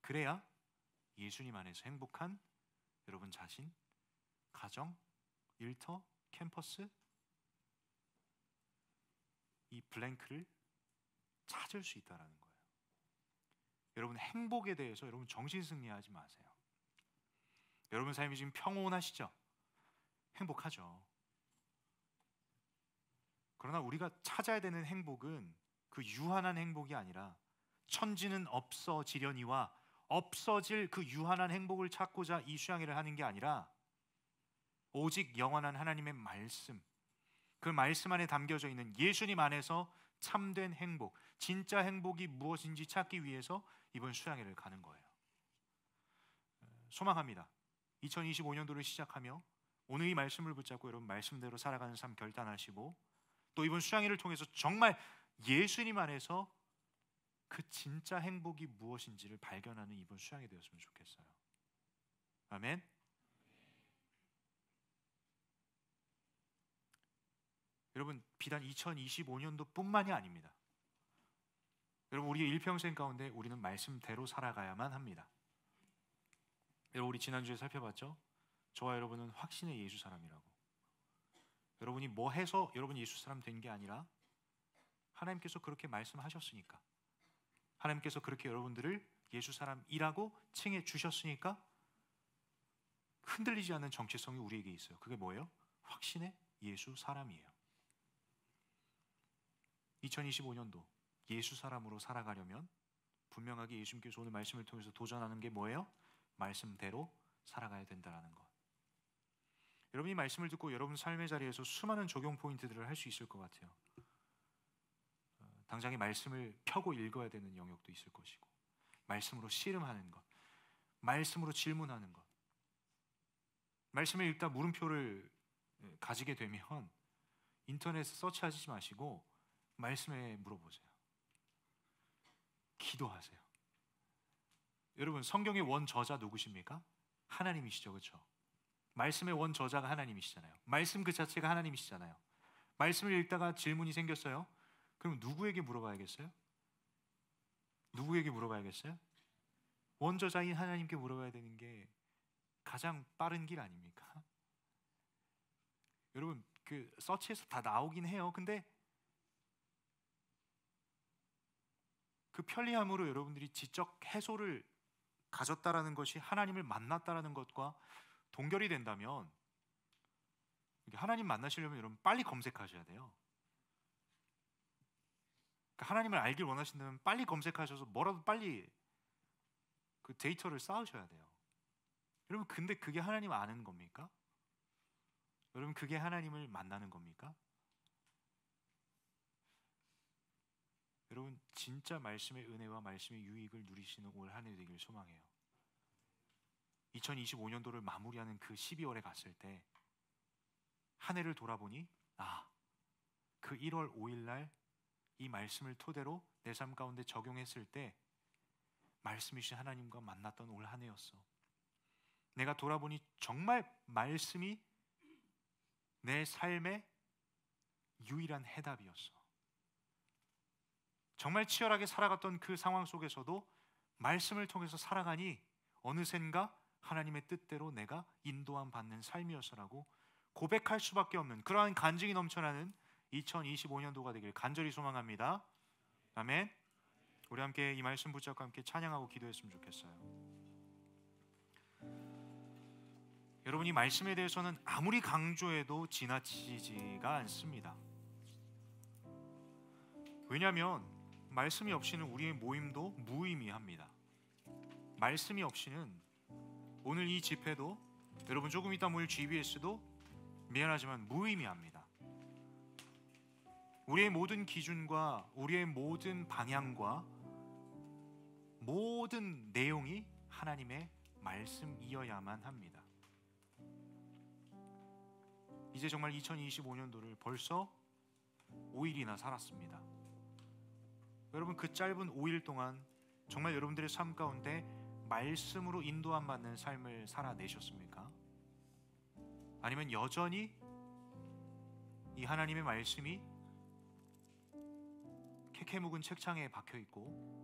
그래야 예수님 안에서 행복한 여러분 자신, 가정, 일터, 캠퍼스, 이 블랭크를 찾을 수 있다는 거예요. 여러분, 행복에 대해서 여러분 정신승리하지 마세요. 여러분 삶이 지금 평온하시죠? 행복하죠. 그러나 우리가 찾아야 되는 행복은 그 유한한 행복이 아니라 천지는 없어지려니와 없어질 그 유한한 행복을 찾고자 이 수양회를 하는 게 아니라 오직 영원한 하나님의 말씀, 그 말씀 안에 담겨져 있는 예수님 안에서 참된 행복, 진짜 행복이 무엇인지 찾기 위해서 이번 수양회를 가는 거예요. 소망합니다. 2025년도를 시작하며 오늘 이 말씀을 붙잡고 여러분 말씀대로 살아가는 삶 결단하시고, 또 이번 수양회를 통해서 정말 예수님 안에서 그 진짜 행복이 무엇인지를 발견하는 이번 수양회 되었으면 좋겠어요. 아멘. 여러분, 비단 2025년도뿐만이 아닙니다. 여러분, 우리의 일평생 가운데 우리는 말씀대로 살아가야만 합니다. 여러분, 우리 지난주에 살펴봤죠? 저와 여러분은 확신의 예수 사람이라고. 여러분이 뭐 해서 여러분이 예수 사람 된 게 아니라 하나님께서 그렇게 말씀하셨으니까, 하나님께서 그렇게 여러분들을 예수 사람이라고 칭해 주셨으니까 흔들리지 않는 정체성이 우리에게 있어요. 그게 뭐예요? 확신의 예수 사람이에요. 2025년도 예수 사람으로 살아가려면 분명하게 예수님께서 오늘 말씀을 통해서 도전하는 게 뭐예요? 말씀대로 살아가야 된다는 것. 여러분이 말씀을 듣고 여러분 삶의 자리에서 수많은 적용 포인트들을 할 수 있을 것 같아요. 당장에 말씀을 펴고 읽어야 되는 영역도 있을 것이고, 말씀으로 씨름하는 것, 말씀으로 질문하는 것. 말씀을 읽다 물음표를 가지게 되면 인터넷에 서치하지 마시고 말씀에 물어보세요. 기도하세요. 여러분, 성경의 원 저자 누구십니까? 하나님이시죠, 그렇죠? 말씀의 원 저자가 하나님이시잖아요. 말씀 그 자체가 하나님이시잖아요. 말씀을 읽다가 질문이 생겼어요. 그럼 누구에게 물어봐야겠어요? 누구에게 물어봐야겠어요? 원저자인 하나님께 물어봐야 되는 게 가장 빠른 길 아닙니까? 여러분, 그 서치에서 다 나오긴 해요. 근데 그 편리함으로 여러분들이 지적 해소를 가졌다라는 것이 하나님을 만났다라는 것과 동결이 된다면, 하나님 만나시려면 여러분 빨리 검색하셔야 돼요. 하나님을 알길 원하신다면 빨리 검색하셔서 뭐라도 빨리 그 데이터를 쌓으셔야 돼요. 여러분, 근데 그게 하나님 아는 겁니까? 여러분, 그게 하나님을 만나는 겁니까? 여러분, 진짜 말씀의 은혜와 말씀의 유익을 누리시는 올 한 해 되길 소망해요. 2025년도를 마무리하는 그 12월에 갔을 때 한 해를 돌아보니 그 1월 5일 날 이 말씀을 토대로 내 삶 가운데 적용했을 때 말씀이신 하나님과 만났던 올 한 해였어. 내가 돌아보니 정말 말씀이 내 삶의 유일한 해답이었어. 정말 치열하게 살아갔던 그 상황 속에서도 말씀을 통해서 살아가니 어느샌가 하나님의 뜻대로 내가 인도함 받는 삶이었어라고 고백할 수밖에 없는 그러한 간증이 넘쳐나는 2025년도가 되길 간절히 소망합니다. 아멘. 우리 함께 이 말씀 붙잡고 함께 찬양하고 기도했으면 좋겠어요. 여러분, 이 말씀에 대해서는 아무리 강조해도 지나치지가 않습니다. 왜냐하면 말씀이 없이는 우리의 모임도 무의미합니다. 말씀이 없이는 오늘 이 집회도, 여러분 조금 이따 모일 GBS도 미안하지만 무의미합니다. 우리의 모든 기준과 우리의 모든 방향과 모든 내용이 하나님의 말씀이어야만 합니다. 이제 정말 2025년도를 벌써 5일이나 살았습니다. 여러분, 그 짧은 5일 동안 정말 여러분들의 삶 가운데 말씀으로 인도함 받는 삶을 살아내셨습니까? 아니면 여전히 이 하나님의 말씀이 캐캐 묵은 책장에 박혀있고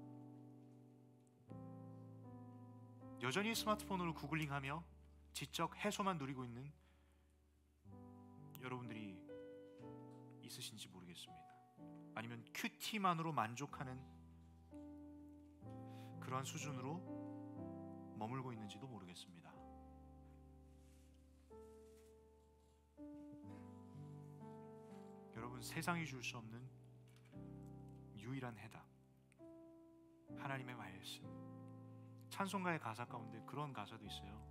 여전히 스마트폰으로 구글링하며 지적 해소만 누리고 있는 여러분들이 있으신지 모르겠습니다. 아니면 큐티만으로 만족하는 그러한 수준으로 머물고 있는지도 모르겠습니다. 여러분, 세상이 줄 수 없는 유일한 해답, 하나님의 말씀. 찬송가의 가사 가운데 그런 가사도 있어요.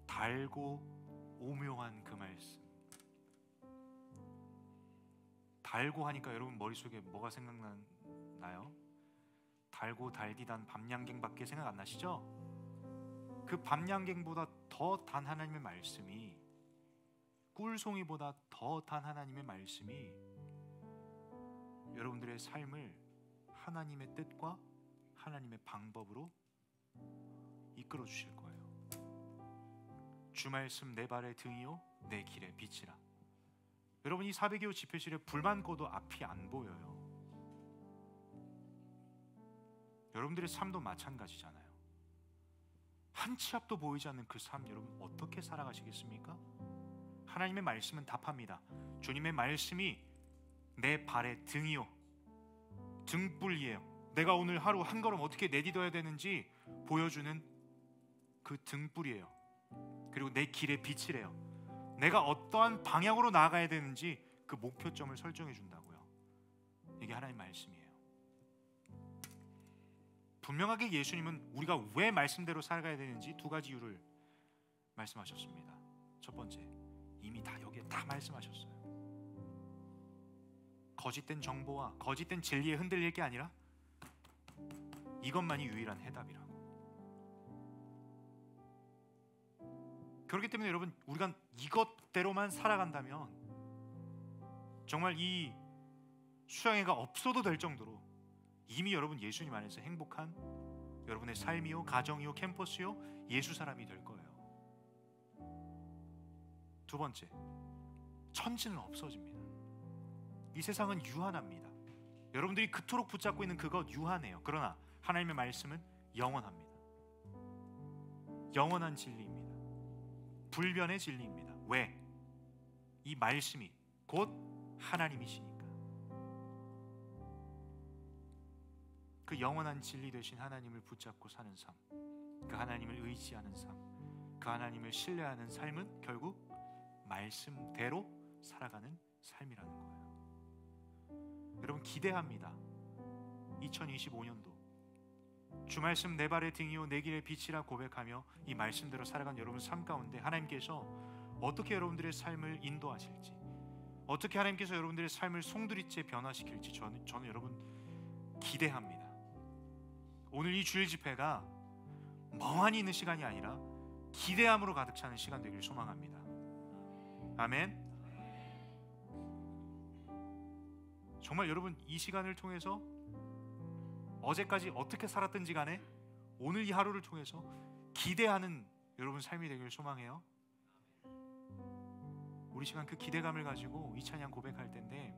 달고 오묘한 그 말씀. 달고 하니까 여러분 머릿속에 뭐가 생각나요? 달고 달디단 밤양갱밖에 생각 안 나시죠? 그 밤양갱보다 더 단 하나님의 말씀이, 꿀송이보다 더 단 하나님의 말씀이 여러분들의 삶을 하나님의 뜻과 하나님의 방법으로 이끌어 주실 거예요. 주 말씀 내 발의 등이요 내 길의 빛이라. 여러분, 이 400여 집회실에 불만 꺼도 앞이 안 보여요. 여러분들의 삶도 마찬가지잖아요. 한 치 앞도 보이지 않는 그 삶, 여러분 어떻게 살아가시겠습니까? 하나님의 말씀은 답합니다. 주님의 말씀이 내 발의 등이요, 등불이에요. 내가 오늘 하루 한 걸음 어떻게 내딛어야 되는지 보여주는 그 등불이에요. 그리고 내 길의 빛이래요. 내가 어떠한 방향으로 나아가야 되는지 그 목표점을 설정해 준다고요. 이게 하나님의 말씀이에요. 분명하게 예수님은 우리가 왜 말씀대로 살아가야 되는지 두 가지 이유를 말씀하셨습니다. 첫 번째, 이미 다 여기에 다 말씀하셨어요. 거짓된 정보와 거짓된 진리에 흔들릴 게 아니라 이것만이 유일한 해답이라고. 그렇기 때문에 여러분, 우리가 이것대로만 살아간다면 정말 이 수양회가 없어도 될 정도로 이미 여러분 예수님 안에서 행복한 여러분의 삶이요, 가정이요, 캠퍼스요, 예수 사람이 될 거예요. 두 번째, 천지는 없어집니다. 이 세상은 유한합니다. 여러분들이 그토록 붙잡고 있는 그것 유한해요. 그러나 하나님의 말씀은 영원합니다. 영원한 진리입니다. 불변의 진리입니다. 왜? 이 말씀이 곧 하나님이시니까. 그 영원한 진리 되신 하나님을 붙잡고 사는 삶, 그 하나님을 의지하는 삶, 그 하나님을 신뢰하는 삶은 결국 말씀대로 살아가는 삶이라는 거예요. 여러분, 기대합니다. 2025년도 주 말씀 내 발의 등이요 내 길의 빛이라 고백하며 이 말씀대로 살아간 여러분 삶 가운데 하나님께서 어떻게 여러분들의 삶을 인도하실지, 어떻게 하나님께서 여러분들의 삶을 송두리째 변화시킬지 저는 여러분 기대합니다. 오늘 이 주일 집회가 멍하니 있는 시간이 아니라 기대함으로 가득 차는 시간 되길 소망합니다. 아멘. 정말 여러분 이 시간을 통해서 어제까지 어떻게 살았든지 간에 오늘 이 하루를 통해서 기대하는 여러분 삶이 되길 소망해요. 우리 시간 그 기대감을 가지고 이 찬양 고백할 텐데,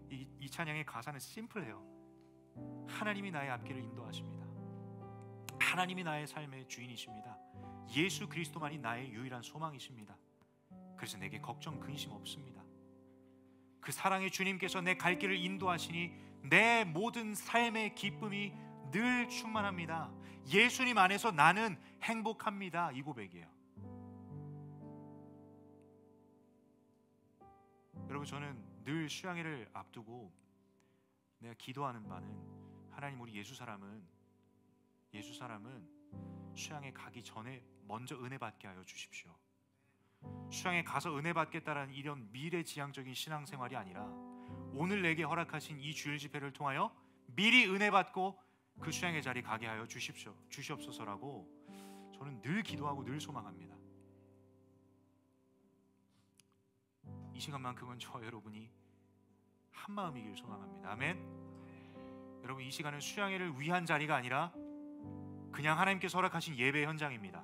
이 찬양의 가사는 심플해요. 하나님이 나의 앞길을 인도하십니다. 하나님이 나의 삶의 주인이십니다. 예수 그리스도만이 나의 유일한 소망이십니다. 그래서 내게 걱정 근심 없습니다. 그 사랑의 주님께서 내 갈 길을 인도하시니 내 모든 삶의 기쁨이 늘 충만합니다. 예수님 안에서 나는 행복합니다. 이 고백이에요. 여러분, 저는 늘 수양회를 앞두고 내가 기도하는 바는, 하나님 우리 예수 사람은 수양회 가기 전에 먼저 은혜 받게 하여 주십시오. 수양회 가서 은혜 받겠다라는 이런 미래지향적인 신앙생활이 아니라 오늘 내게 허락하신 이 주일 집회를 통하여 미리 은혜 받고 그 수양회 자리 가게 하여 주시옵소서라고 저는 늘 기도하고 늘 소망합니다. 이 시간만큼은 저와 여러분이 한 마음이길 소망합니다. 아멘. 여러분, 이 시간은 수양회를 위한 자리가 아니라 그냥 하나님께서 허락하신 예배 현장입니다.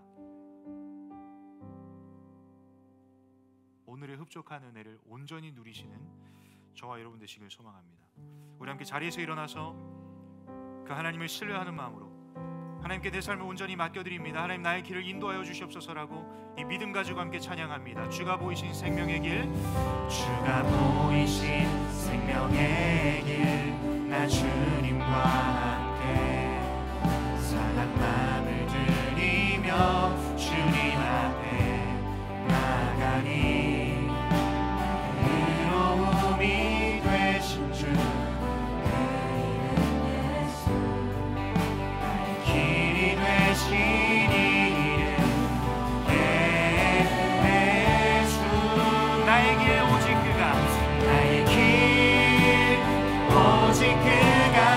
오늘의 흡족한 은혜를 온전히 누리시는 저와 여러분 되시길 소망합니다. 우리 함께 자리에서 일어나서 그 하나님을 신뢰하는 마음으로 하나님께 내 삶을 온전히 맡겨드립니다. 하나님 나의 길을 인도하여 주시옵소서라고 이 믿음 가지고 함께 찬양합니다. 주가 보이신 생명의 길, 주가 보이신 생명의 길, 나 주님과 함께 사랑 마음을 드리며 주님 앞에 나가니 의로움이 되신 주 오직 그가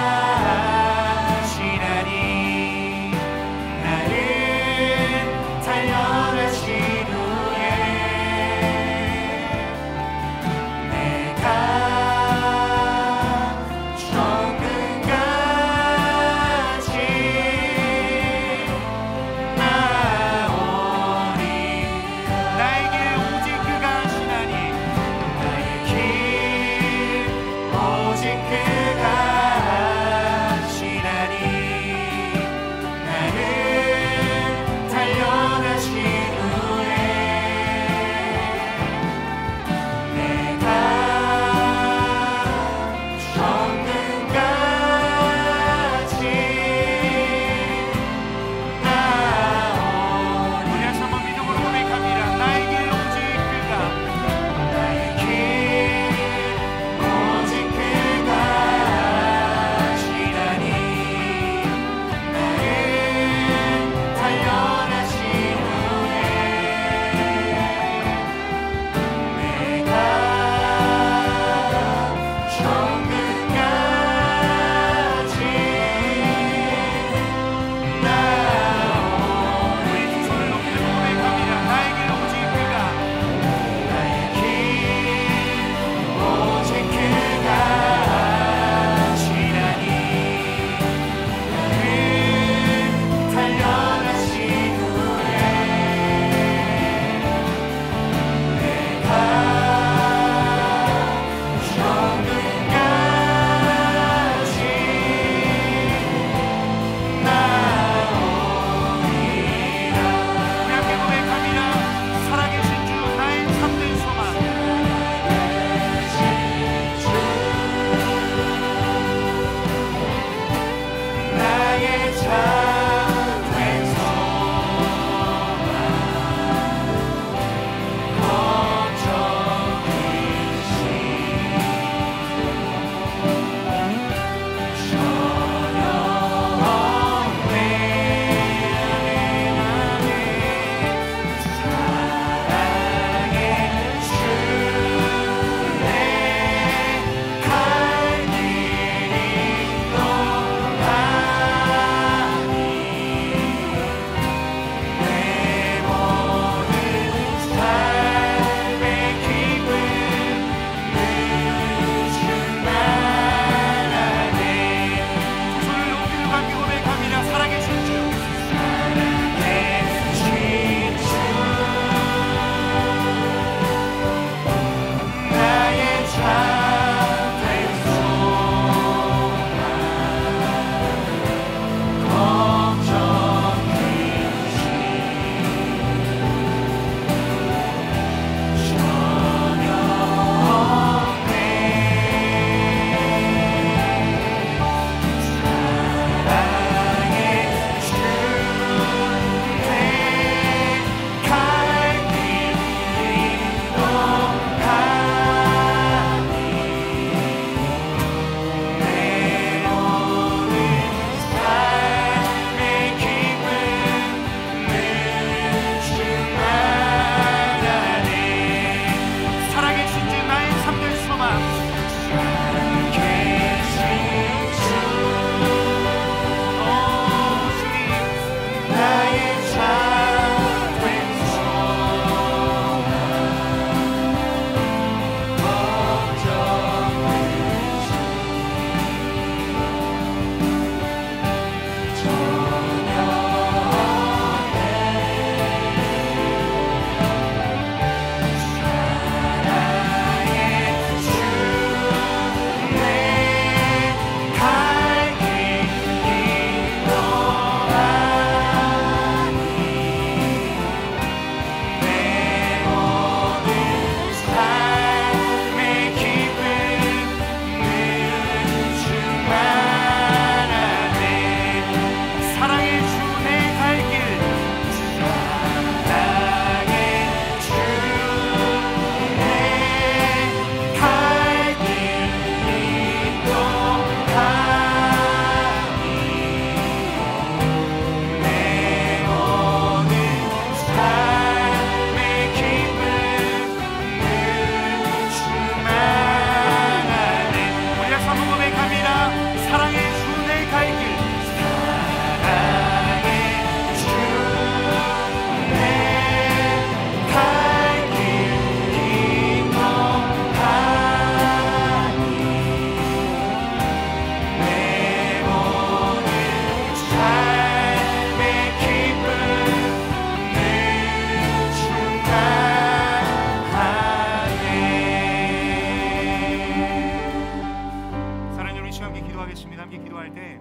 시간 함께 기도하겠습니다. 함께 기도할 때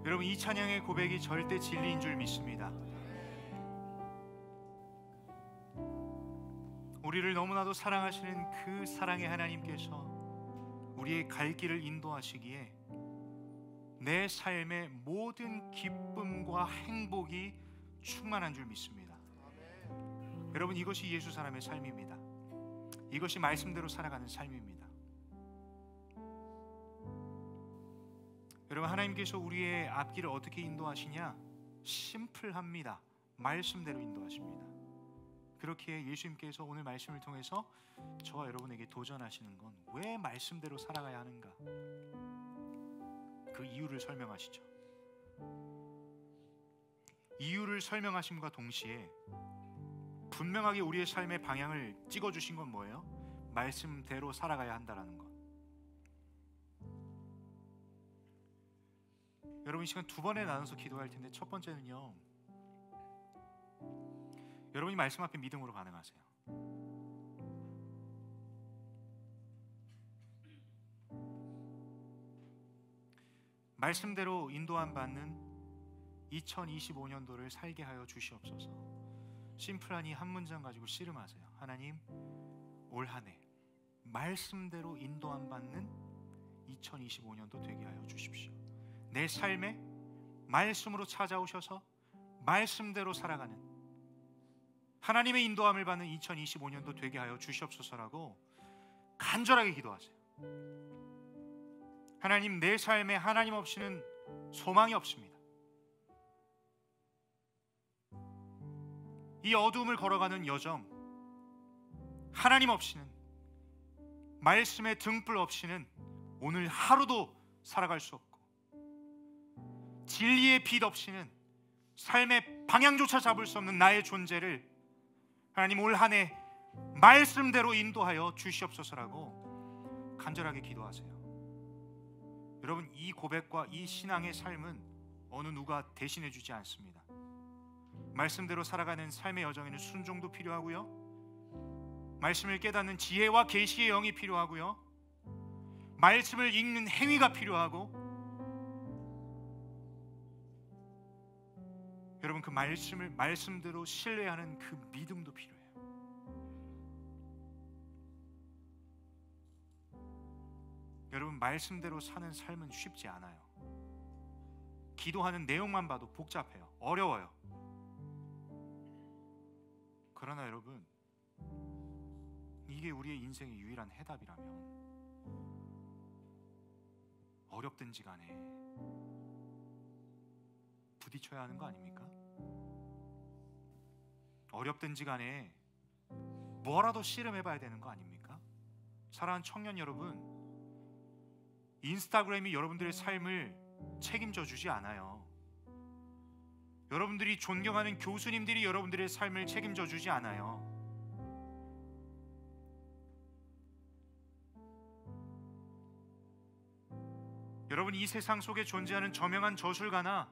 여러분 이 찬양의 고백이 절대 진리인 줄 믿습니다. 우리를 너무나도 사랑하시는 그 사랑의 하나님께서 우리의 갈 길을 인도하시기에 내 삶의 모든 기쁨과 행복이 충만한 줄 믿습니다. 여러분 이것이 예수 사람의 삶입니다. 이것이 말씀대로 살아가는 삶입니다. 여러분 하나님께서 우리의 앞길을 어떻게 인도하시냐? 심플합니다. 말씀대로 인도하십니다. 그렇게 예수님께서 오늘 말씀을 통해서 저와 여러분에게 도전하시는 건 왜 말씀대로 살아가야 하는가? 그 이유를 설명하시죠. 이유를 설명하심과 동시에 분명하게 우리의 삶의 방향을 찍어주신 건 뭐예요? 말씀대로 살아가야 한다라는 것. 여러분 이 시간 두 번에 나눠서 기도할 텐데 첫 번째는요, 여러분이 말씀 앞에 믿음으로 반응하세요. 말씀대로 인도함 받는 2025년도를 살게 하여 주시옵소서. 심플하니 한 문장 가지고 씨름하세요. 하나님, 올 한 해 말씀대로 인도함 받는 2025년도 되게 하여 주십시오. 내 삶에 말씀으로 찾아오셔서 말씀대로 살아가는 하나님의 인도함을 받는 2025년도 되게 하여 주시옵소서라고 간절하게 기도하세요. 하나님, 내 삶에 하나님 없이는 소망이 없습니다. 이 어두움을 걸어가는 여정, 하나님 없이는, 말씀의 등불 없이는 오늘 하루도 살아갈 수 없고, 진리의 빛 없이는 삶의 방향조차 잡을 수 없는 나의 존재를 하나님 올 한 해 말씀대로 인도하여 주시옵소서라고 간절하게 기도하세요. 여러분, 이 고백과 이 신앙의 삶은 어느 누가 대신해 주지 않습니다. 말씀대로 살아가는 삶의 여정에는 순종도 필요하고요, 말씀을 깨닫는 지혜와 계시의 영이 필요하고요, 말씀을 읽는 행위가 필요하고, 여러분 그 말씀을 말씀대로 신뢰하는 그 믿음도 필요해요. 여러분, 말씀대로 사는 삶은 쉽지 않아요. 기도하는 내용만 봐도 복잡해요. 어려워요. 그러나 여러분, 이게 우리의 인생의 유일한 해답이라면 어렵든지 간에 부딪혀야 하는 거 아닙니까? 어렵든지 간에 뭐라도 씨름해봐야 되는 거 아닙니까? 사랑하는 청년 여러분, 인스타그램이 여러분들의 삶을 책임져 주지 않아요. 여러분들이 존경하는 교수님들이 여러분들의 삶을 책임져 주지 않아요. 여러분, 이 세상 속에 존재하는 저명한 저술가나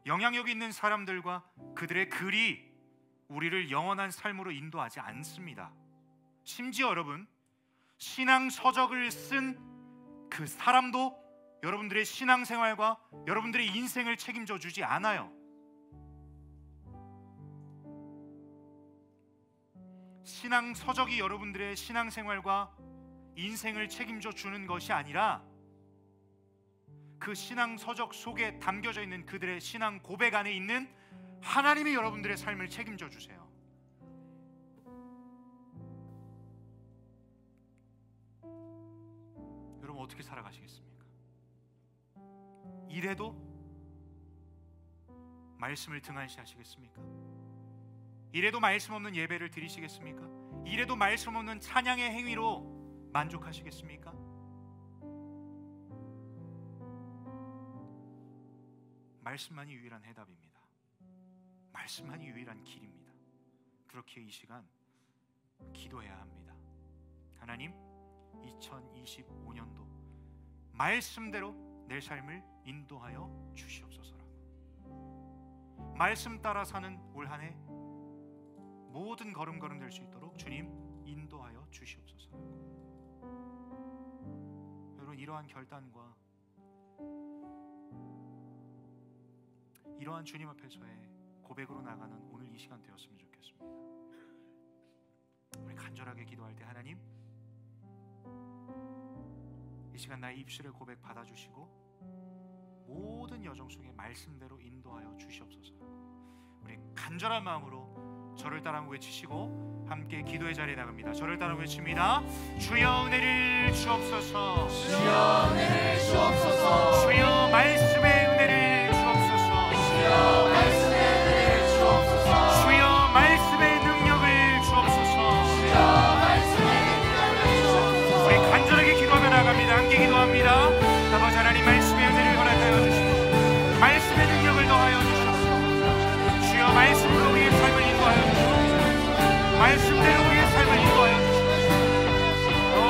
영향력 있는 사람들과 그들의 글이 우리를 영원한 삶으로 인도하지 않습니다. 심지어 여러분, 신앙 서적을 쓴 그 사람도 여러분들의 신앙생활과 여러분들의 인생을 책임져 주지 않아요. 신앙 서적이 여러분들의 신앙생활과 인생을 책임져 주는 것이 아니라 그 신앙 서적 속에 담겨져 있는 그들의 신앙 고백 안에 있는 하나님이 여러분들의 삶을 책임져 주세요. 여러분, 어떻게 살아가시겠습니까? 이래도 말씀을 등한시하시겠습니까? 이래도 말씀 없는 예배를 드리시겠습니까? 이래도 말씀 없는 찬양의 행위로 만족하시겠습니까? 말씀만이 유일한 해답입니다. 말씀만이 유일한 길입니다. 그렇게 이 시간 기도해야 합니다. 하나님, 2025년도 말씀대로 내 삶을 인도하여 주시옵소서라고, 말씀 따라 사는 올 한 해 모든 걸음걸음 될 수 있도록 주님 인도하여 주시옵소서라고. 여러분, 이러한 결단과 이러한 주님 앞에서의 고백으로 나가는 오늘 이 시간 되었으면 좋겠습니다. 우리 간절하게 기도할 때 하나님, 이 시간 나의 입술의 고백 받아주시고 모든 여정 속에 말씀대로 인도하여 주시옵소서. 우리 간절한 마음으로 저를 따라 외치시고 함께 기도의 자리에 나갑니다. 저를 따라 외칩니다. 주여 은혜를 주옵소서. 주여 은혜를 주옵소서. 주여 말씀의 은혜를 주옵소서. 주여 말씀의 은혜를 주옵소서. 주여 말씀의 능력을 주옵소서. 주여 말씀의 능력을 주옵소서. 우리 간절하게 기도하며 나갑니다. 함께 기도합니다. 아버지 하나님, 말씀의 은혜를 허락하여 주시고 말씀의 능력을 더하여 주시옵소서. 주여 말씀으로 우리의 삶을 인도하여 주시옵소서. 말씀대로 우리의 삶을 인도하여 주시옵소서. 오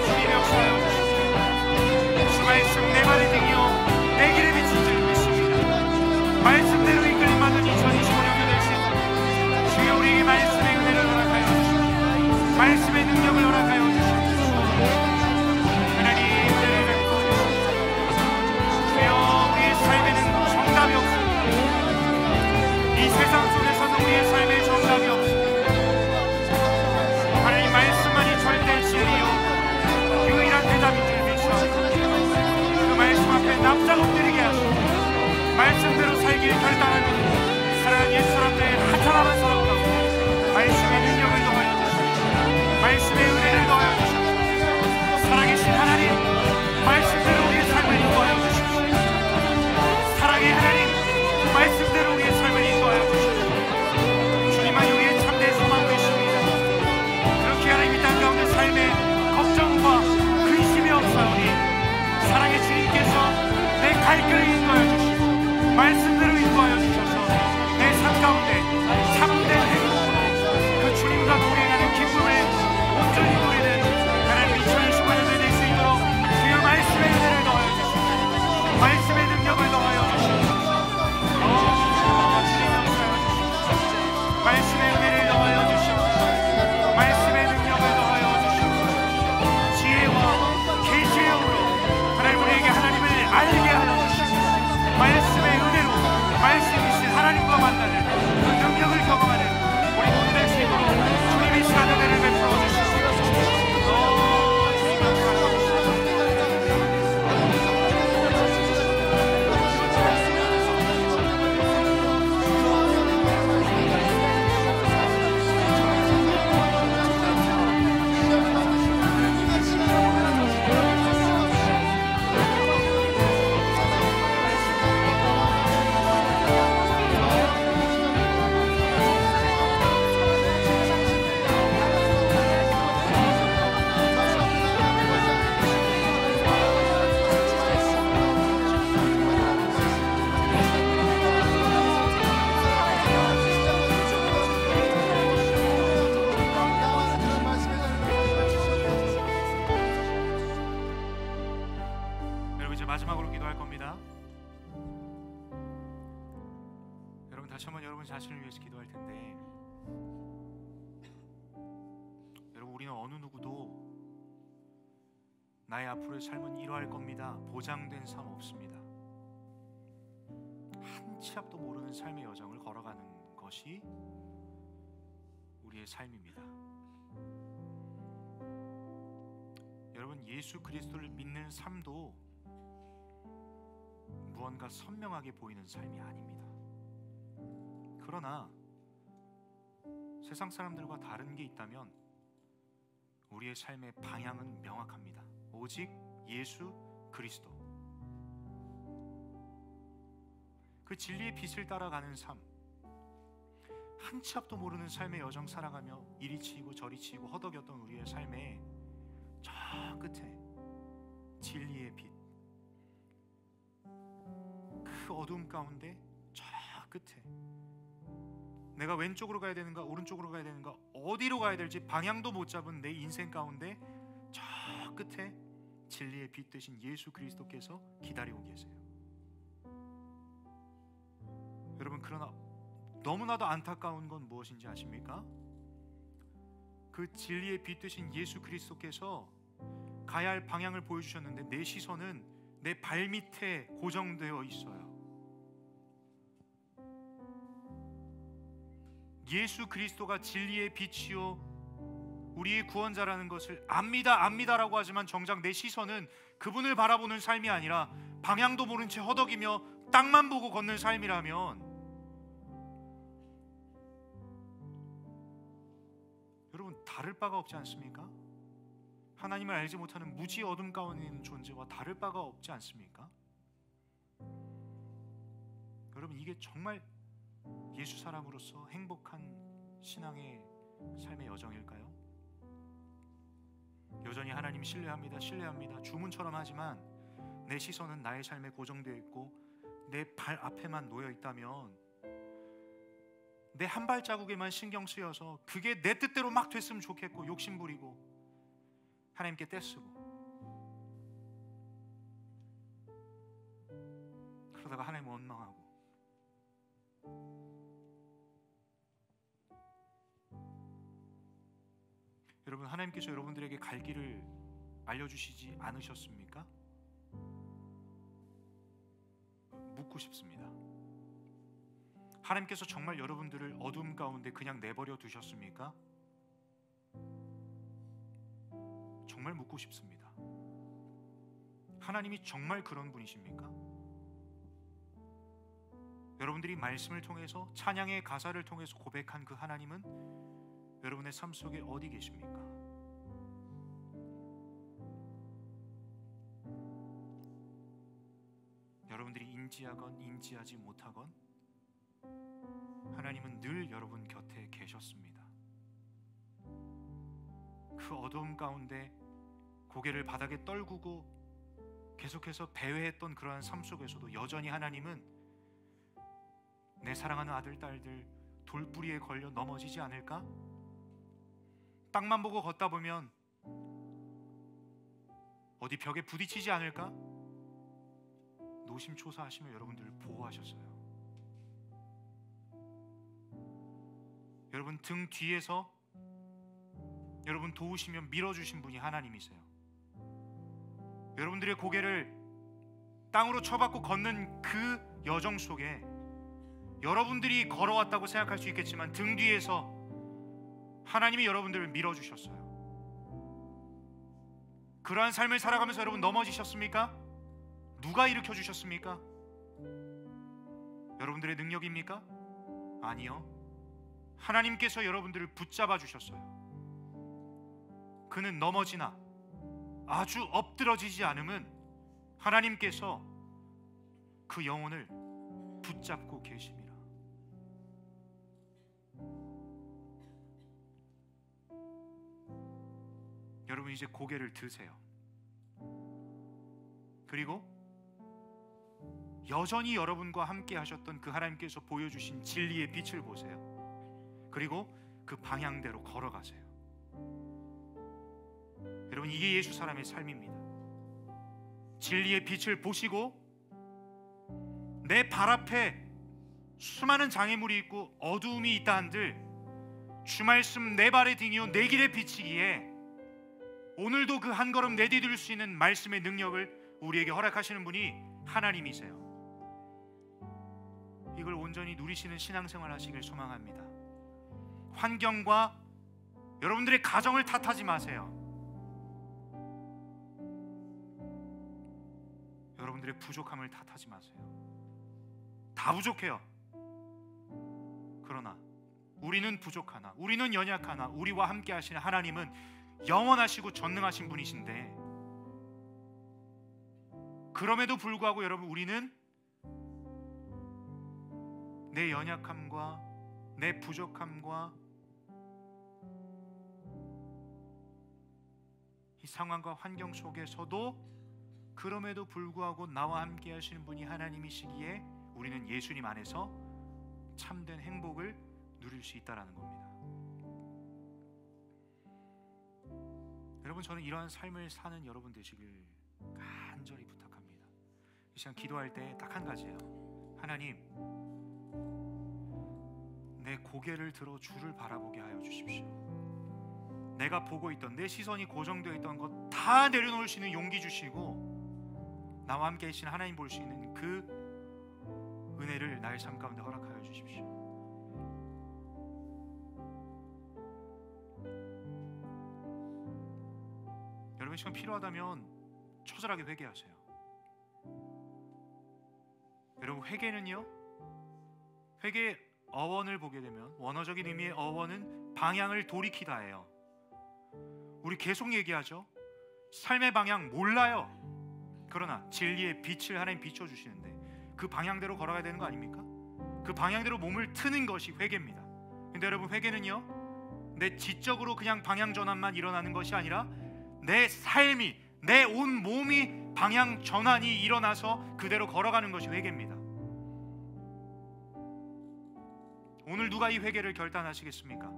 주님 역사하여 주시옵소서. 주 말씀 내 발의 등이요 내 길에 비친 줄 믿습니다. 말씀대로 이끌림받은 2025년이 될 수 있도록 주여 우리에게 말씀의 은혜를 허락하여 주시옵소서. 말씀의 능력을 허락하여 주시옵소서. 하나님 은혜를 베풀어 주시옵소서. 주여 우리의 삶에는 정답이 없습니다. 이 세상 속에서는 우리의 삶에 정답이 없습니다. 하나님 말씀만이 절대 진리요 유일한 대답인 줄 믿사옵소서. 그 말씀 앞에 납작 엎드리게 하시고 말씀대로 살기를 결단하는 사랑하는 옛 사람들의 하찮은 사람 가운데 말씀의 능력을 더하여 주시옵소서. 말씀의 은혜를 더하여 주시옵소서. 살아계신 하나님, 말씀대로 우리의 삶을 인도하여 주십시오. 사랑의 하나님, 말씀대로 우리의 삶을 인도하여 주십시오. 주님만 우리의 참된 소망 되십니다. 그렇게 하나님 이 땅 가운데 삶에 걱정과 근심이 없사오니 사랑의 주님께서 내 갈 길을 인도하여 주시고 말씀대로 인도하여 주셔서 내 삶 가운데 참된 행복으로 그 주님과 동행하는 기쁨을 온전히 누리는 하나님 2025년이 될 수 있도록 주여 말씀의 은혜를 더하여 주시고 말씀의 능력을 더하여 주시옵소서. 주님 역사하여 주시옵소서. 말씀의 은혜를 더하여 주시옵소서. 말씀의 능력을 더하여 주시옵소서. 지혜와 계시의 영으로 하나님 우리에게 하나님을 알게 하여 주시옵소서. 말씀의 은혜로 말씀이신 하나님과 만나는 그 능력을 경험하는 우리 모두 될 수 있도록 주님이 시간 은혜를 베풀어 주시옵소서. 주님 역사하여 주시옵소서. 여러분 이제 마지막으로 기도할 겁니다. 여러분 다시 한번 여러분 자신을 위해서 기도할 텐데, 여러분 우리는 어느 누구도 나의 앞으로의 삶은 이러할 겁니다, 보장된 삶 없습니다. 한 치 앞도 모르는 삶의 여정을 걸어가는 것이 우리의 삶입니다. 여러분 예수 그리스도를 믿는 삶도 무언가 선명하게 보이는 삶이 아닙니다. 그러나 세상 사람들과 다른 게 있다면 우리의 삶의 방향은 명확합니다. 오직 예수 그리스도, 그 진리의 빛을 따라가는 삶, 한 치 앞도 모르는 삶의 여정 살아가며 이리 치이고 저리 치이고 허덕였던 우리의 삶의 저 끝에 진리의 빛, 그 어두움 가운데 저 끝에 내가 왼쪽으로 가야 되는가 오른쪽으로 가야 되는가 어디로 가야 될지 방향도 못 잡은 내 인생 가운데 저 끝에 진리의 빛 되신 예수 그리스도께서 기다리고 계세요. 여러분 그러나 너무나도 안타까운 건 무엇인지 아십니까? 그 진리의 빛 되신 예수 그리스도께서 가야 할 방향을 보여주셨는데 내 시선은 내 발밑에 고정되어 있어요. 예수 그리스도가 진리의 빛이요 우리의 구원자라는 것을 압니다라고 하지만 정작 내 시선은 그분을 바라보는 삶이 아니라 방향도 모른 채 허덕이며 땅만 보고 걷는 삶이라면, 여러분 다를 바가 없지 않습니까? 하나님을 알지 못하는 무지 어둠 가운데 있는 존재와 다를 바가 없지 않습니까? 여러분, 이게 정말 예수 사람으로서 행복한 신앙의 삶의 여정일까요? 여전히 하나님 신뢰합니다 주문처럼 하지만 내 시선은 나의 삶에 고정되어 있고 내 발 앞에만 놓여 있다면, 내 한 발자국에만 신경 쓰여서 그게 내 뜻대로 막 됐으면 좋겠고 욕심부리고 하나님께 떼쓰고, 그러다가 하나님 원망하고, 여러분, 하나님께서 여러분들에게 갈 길을 알려주시지 않으셨습니까? 묻고 싶습니다. 하나님께서 정말 여러분들을 어둠 가운데 그냥 내버려 두셨습니까? 정말 묻고 싶습니다. 하나님이 정말 그런 분이십니까? 여러분들이 말씀을 통해서, 찬양의 가사를 통해서 고백한 그 하나님은 여러분의 삶 속에 어디 계십니까? 여러분들이 인지하건 인지하지 못하건 하나님은 늘 여러분 곁에 계셨습니다. 그 어두움 가운데 고개를 바닥에 떨구고 계속해서 배회했던 그러한 삶 속에서도 여전히 하나님은 내 사랑하는 아들, 딸들 돌뿌리에 걸려 넘어지지 않을까? 땅만 보고 걷다 보면 어디 벽에 부딪히지 않을까? 노심초사하시며 여러분들을 보호하셨어요. 여러분 등 뒤에서 여러분 도우시며 밀어주신 분이 하나님이세요. 여러분들의 고개를 땅으로 쳐박고 걷는 그 여정 속에 여러분들이 걸어왔다고 생각할 수 있겠지만 등 뒤에서 하나님이 여러분들을 밀어주셨어요. 그러한 삶을 살아가면서 여러분 넘어지셨습니까? 누가 일으켜 주셨습니까? 여러분들의 능력입니까? 아니요, 하나님께서 여러분들을 붙잡아 주셨어요. 그는 넘어지나 아주 엎드러지지 않음은 하나님께서 그 영혼을 붙잡고 계십니다. 여러분 이제 고개를 드세요. 그리고 여전히 여러분과 함께 하셨던 그 하나님께서 보여주신 진리의 빛을 보세요. 그리고 그 방향대로 걸어가세요. 여러분 이게 예수 사람의 삶입니다. 진리의 빛을 보시고 내 발 앞에 수많은 장애물이 있고 어두움이 있다 한들 주 말씀 내 발의 등이요 내 길의 빛이기에 오늘도 그 한 걸음 내디딜 수 있는 말씀의 능력을 우리에게 허락하시는 분이 하나님이세요. 이걸 온전히 누리시는 신앙생활 하시길 소망합니다. 환경과 여러분들의 가정을 탓하지 마세요. 여러분들의 부족함을 탓하지 마세요. 다 부족해요. 그러나 우리는 부족하나, 우리는 연약하나 우리와 함께 하시는 하나님은 영원하시고 전능하신 분이신데, 그럼에도 불구하고 여러분 우리는 내 연약함과 내 부족함과 이 상황과 환경 속에서도 그럼에도 불구하고 나와 함께 하시는 분이 하나님이시기에 우리는 예수님 안에서 참된 행복을 누릴 수 있다는 겁니다. 여러분 저는 이러한 삶을 사는 여러분 되시길 간절히 부탁합니다. 이 시간 기도할 때 딱 한 가지예요. 하나님, 내 고개를 들어 주를 바라보게 하여 주십시오. 내가 보고 있던 내 시선이 고정되어 있던 것 다 내려놓을 수 있는 용기 주시고 나와 함께 계신 하나님 볼 수 있는 그 은혜를 나의 삶 가운데 허락하여 주십시오. 여러분 시간 필요하다면 처절하게 회개하세요. 여러분 회개는요, 회개 어원을 보게 되면 원어적인 의미의 어원은 방향을 돌이키다예요. 우리 계속 얘기하죠. 삶의 방향 몰라요. 그러나 진리의 빛을 하나님 비춰주시는데 그 방향대로 걸어가야 되는 거 아닙니까? 그 방향대로 몸을 트는 것이 회개입니다. 근데 여러분 회개는요, 내 지적으로 그냥 방향 전환만 일어나는 것이 아니라 내 삶이, 내 온 몸이 방향 전환이 일어나서 그대로 걸어가는 것이 회개입니다. 오늘 누가 이 회개를 결단하시겠습니까?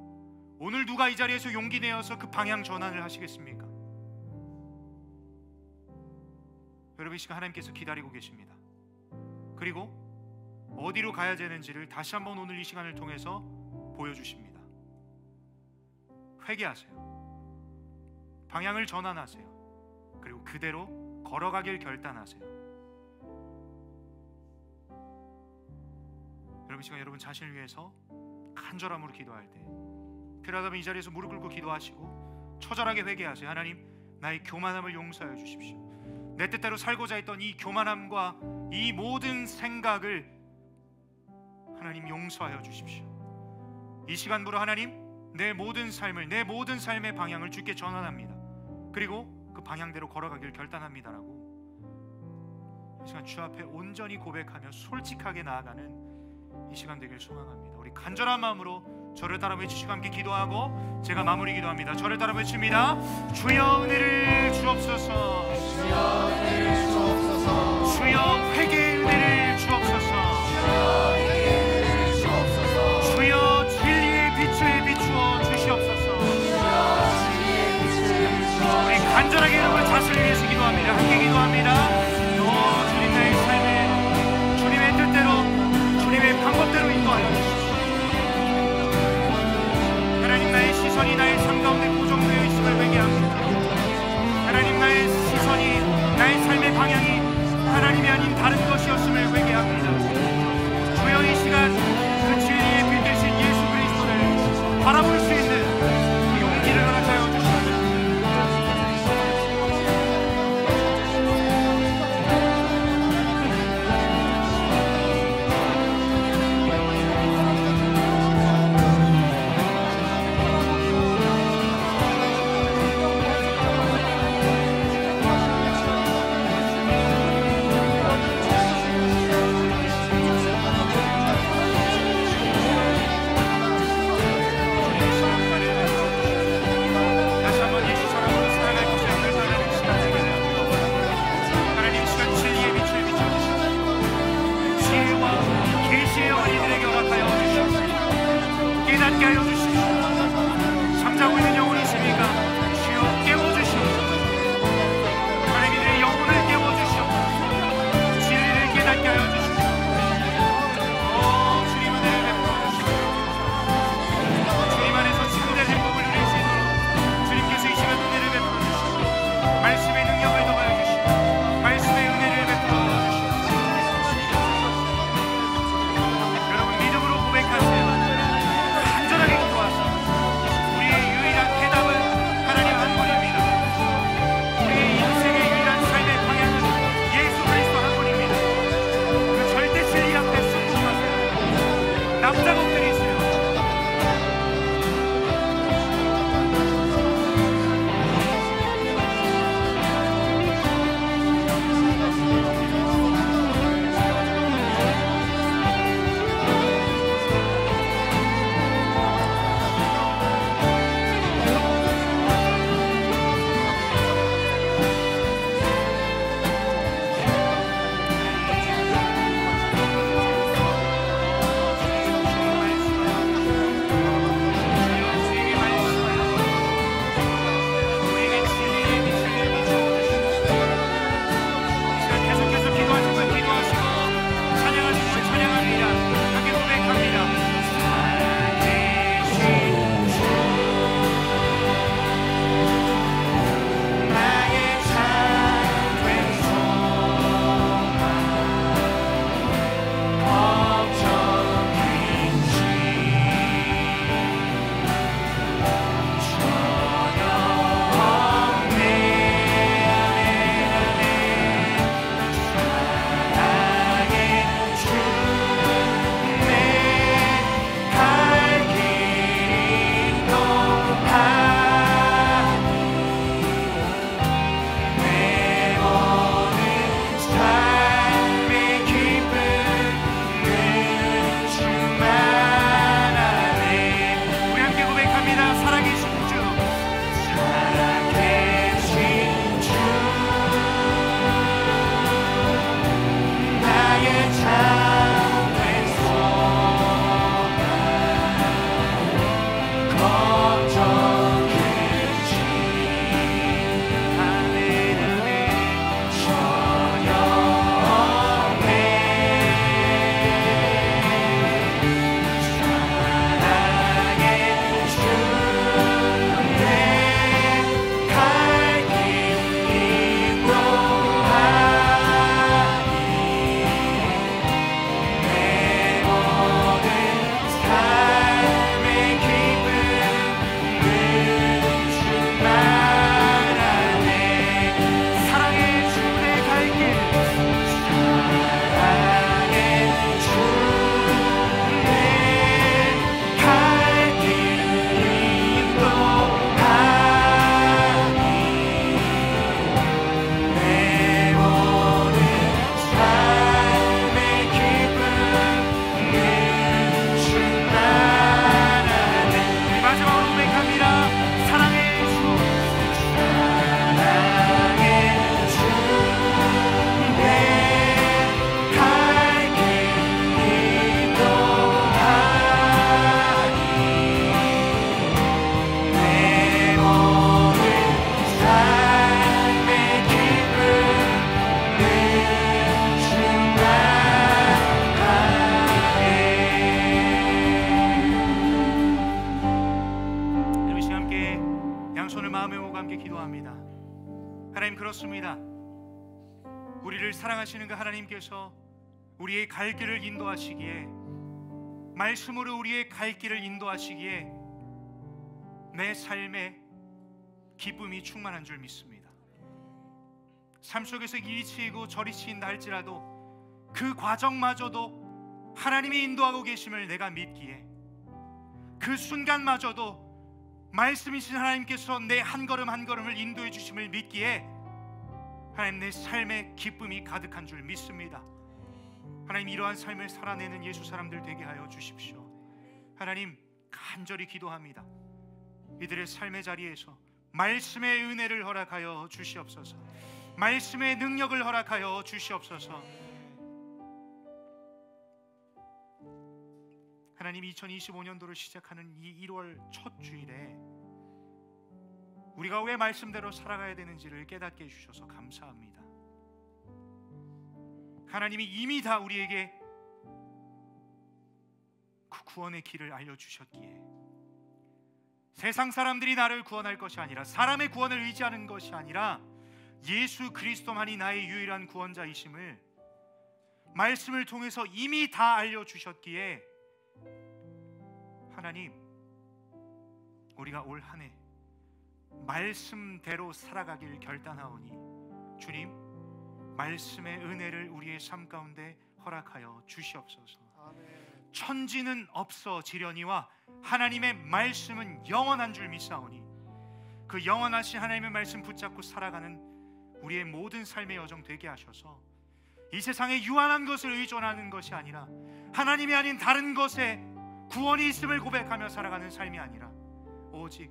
오늘 누가 이 자리에서 용기 내어서 그 방향 전환을 하시겠습니까? 여러분 이 시간 하나님께서 기다리고 계십니다. 그리고 어디로 가야 되는지를 다시 한번 오늘 이 시간을 통해서 보여주십니다. 회개하세요. 방향을 전환하세요. 그리고 그대로 걸어가길 결단하세요. 여러분 이 시간 여러분 자신을 위해서 간절함으로 기도할 때 필요하다면 이 자리에서 무릎 꿇고 기도하시고 처절하게 회개하세요. 하나님, 나의 교만함을 용서하여 주십시오. 내 뜻대로 살고자 했던 이 교만함과 이 모든 생각을 하나님 용서하여 주십시오. 이 시간부로 하나님, 내 모든 삶을, 내 모든 삶의 방향을 주께 전환합니다. 그리고 그 방향대로 걸어가길 결단합니다라고 이 시간 주 앞에 온전히 고백하며 솔직하게 나아가는 이 시간 되길 소망합니다. 우리 간절한 마음으로 저를 따라 외치시고 함께 기도하고 제가 마무리 기도합니다. 저를 따라 외칩니다. 주여 은혜를 주옵소서. 주여 은혜를 주옵소서. 주여 회개의 은혜를 주옵소서. 주여 회개의 은혜를 주옵소서. 주여 진리의 빛을 비추어 주시옵소서. 주여 진리의 빛을 비추어 우리 간절하게 여러분 자신을 위해서 기도합니다. 함께 기도합니다. 주님, 나의 삶에 주님의 뜻대로 주님의 방법대로 인도하여 주십시오. 하나님, 나의 시선이 나의 삶 가운데 고정되어 있음을 회개합니다. 하나님, 나의 시선이, 나의 삶의 방향이 하나님이 아닌 다른 것이었음을 회개합니다. 주여 이 시간 그 진리의 빛 되신 예수 그리스도를 바라볼 수 있는 그 용기를 허락하여 주십시오. 간절하게 그렇습니다. 우리를 사랑하시는 그 하나님께서 우리의 갈 길을 인도하시기에, 말씀으로 우리의 갈 길을 인도하시기에 내 삶에 기쁨이 충만한 줄 믿습니다. 삶 속에서 이리 치이고 저리 치인다 할지라도 그 과정마저도 하나님이 인도하고 계심을 내가 믿기에, 그 순간마저도 말씀이신 하나님께서 내 한 걸음 한 걸음을 인도해 주심을 믿기에 하나님, 내 삶에 기쁨이 가득한 줄 믿습니다. 하나님, 이러한 삶을 살아내는 예수 사람들 되게 하여 주십시오. 하나님, 간절히 기도합니다. 이들의 삶의 자리에서 말씀의 은혜를 허락하여 주시옵소서. 말씀의 능력을 허락하여 주시옵소서. 하나님, 2025년도를 시작하는 이 1월 첫 주일에 우리가 왜 말씀대로 살아가야 되는지를 깨닫게 해주셔서 감사합니다. 하나님이 이미 다 우리에게 그 구원의 길을 알려주셨기에, 세상 사람들이 나를 구원할 것이 아니라, 사람의 구원을 의지하는 것이 아니라 예수 그리스도만이 나의 유일한 구원자이심을 말씀을 통해서 이미 다 알려주셨기에, 하나님, 우리가 올 한 해 말씀대로 살아가길 결단하오니 주님, 말씀의 은혜를 우리의 삶 가운데 허락하여 주시옵소서. 천지는 없어지려니와 하나님의 말씀은 영원한 줄 믿사오니 그 영원하신 하나님의 말씀 붙잡고 살아가는 우리의 모든 삶의 여정 되게 하셔서 이 세상에 유한한 것을 의존하는 것이 아니라, 하나님이 아닌 다른 것에 구원이 있음을 고백하며 살아가는 삶이 아니라, 오직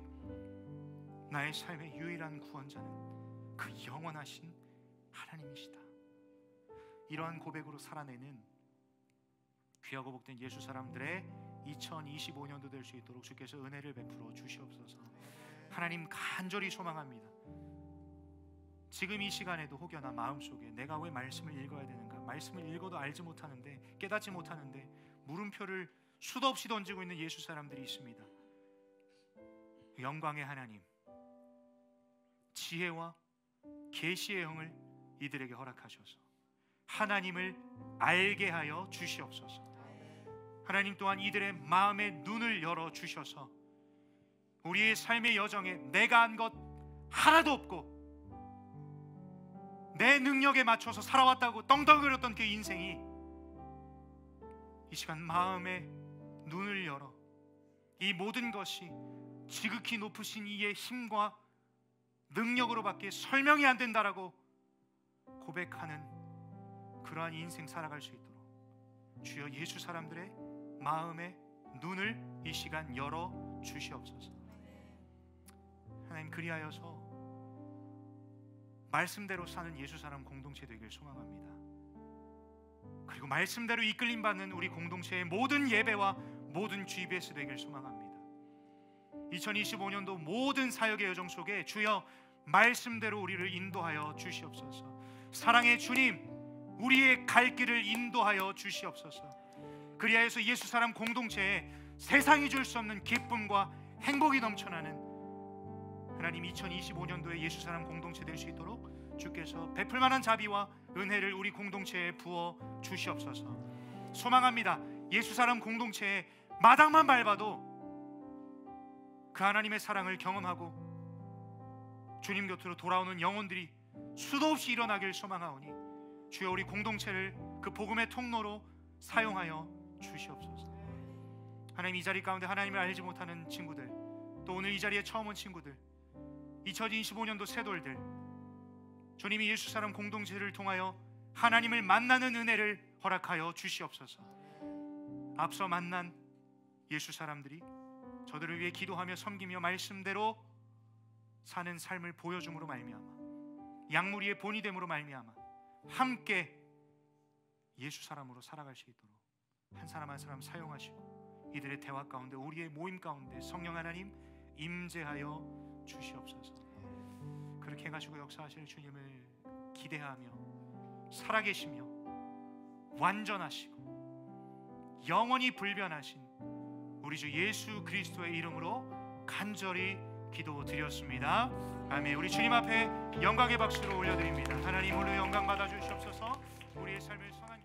나의 삶의 유일한 구원자는 그 영원하신 하나님이시다. 이러한 고백으로 살아내는 귀하고 복된 예수 사람들의 2025년도 될 수 있도록 주께서 은혜를 베풀어 주시옵소서. 하나님, 간절히 소망합니다. 지금 이 시간에도 혹여나 마음속에 내가 왜 말씀을 읽어야 되는가, 말씀을 읽어도 알지 못하는데, 깨닫지 못하는데 물음표를 수도 없이 던지고 있는 예수 사람들이 있습니다. 영광의 하나님, 지혜와 계시의 영을 이들에게 허락하셔서 하나님을 알게 하여 주시옵소서. 하나님 또한 이들의 마음의 눈을 열어 주셔서 우리의 삶의 여정에 내가 한 것 하나도 없고 내 능력에 맞춰서 살아왔다고 떵떵거렸던 그 인생이 이 시간 마음의 눈을 열어 이 모든 것이 지극히 높으신 이의 힘과 능력으로밖에 설명이 안 된다라고 고백하는 그러한 인생 살아갈 수 있도록 주여 예수 사람들의 마음의 눈을 이 시간 열어 주시옵소서. 하나님, 그리하여서 말씀대로 사는 예수 사람 공동체 되길 소망합니다. 그리고 말씀대로 이끌림 받는 우리 공동체의 모든 예배와 모든 GBS 되길 소망합니다. 2025년도 모든 사역의 여정 속에 주여 말씀대로 우리를 인도하여 주시옵소서. 사랑의 주님, 우리의 갈 길을 인도하여 주시옵소서. 그리하여서 예수 사람 공동체에 세상이 줄 수 없는 기쁨과 행복이 넘쳐나는 하나님 2025년도에 예수 사람 공동체 될 수 있도록 주께서 베풀 만한 자비와 은혜를 우리 공동체에 부어 주시옵소서. 소망합니다. 예수 사람 공동체에 마당만 밟아도 그 하나님의 사랑을 경험하고 주님 곁으로 돌아오는 영혼들이 수도 없이 일어나길 소망하오니 주여 우리 공동체를 그 복음의 통로로 사용하여 주시옵소서. 하나님, 이 자리 가운데 하나님을 알지 못하는 친구들, 또 오늘 이 자리에 처음 온 친구들, 2025년도 새돌들, 주님이 예수 사람 공동체를 통하여 하나님을 만나는 은혜를 허락하여 주시옵소서. 앞서 만난 예수 사람들이 저들을 위해 기도하며 섬기며 말씀대로 사는 삶을 보여줌으로 말미암아, 양무리의 본이 됨으로 말미암아 함께 예수 사람으로 살아갈 수 있도록 한 사람 한 사람 사용하시고 이들의 대화 가운데, 우리의 모임 가운데 성령 하나님 임재하여 주시옵소서. 그렇게 해가지고 역사하실 주님을 기대하며 살아계시며 완전하시고 영원히 불변하신 우리 주 예수 그리스도의 이름으로 간절히 기도드렸습니다. 아멘. 우리 주님 앞에 영광의 박수로 올려드립니다. 하나님 홀로 영광 받아 주시옵소서. 우리의 삶을 선한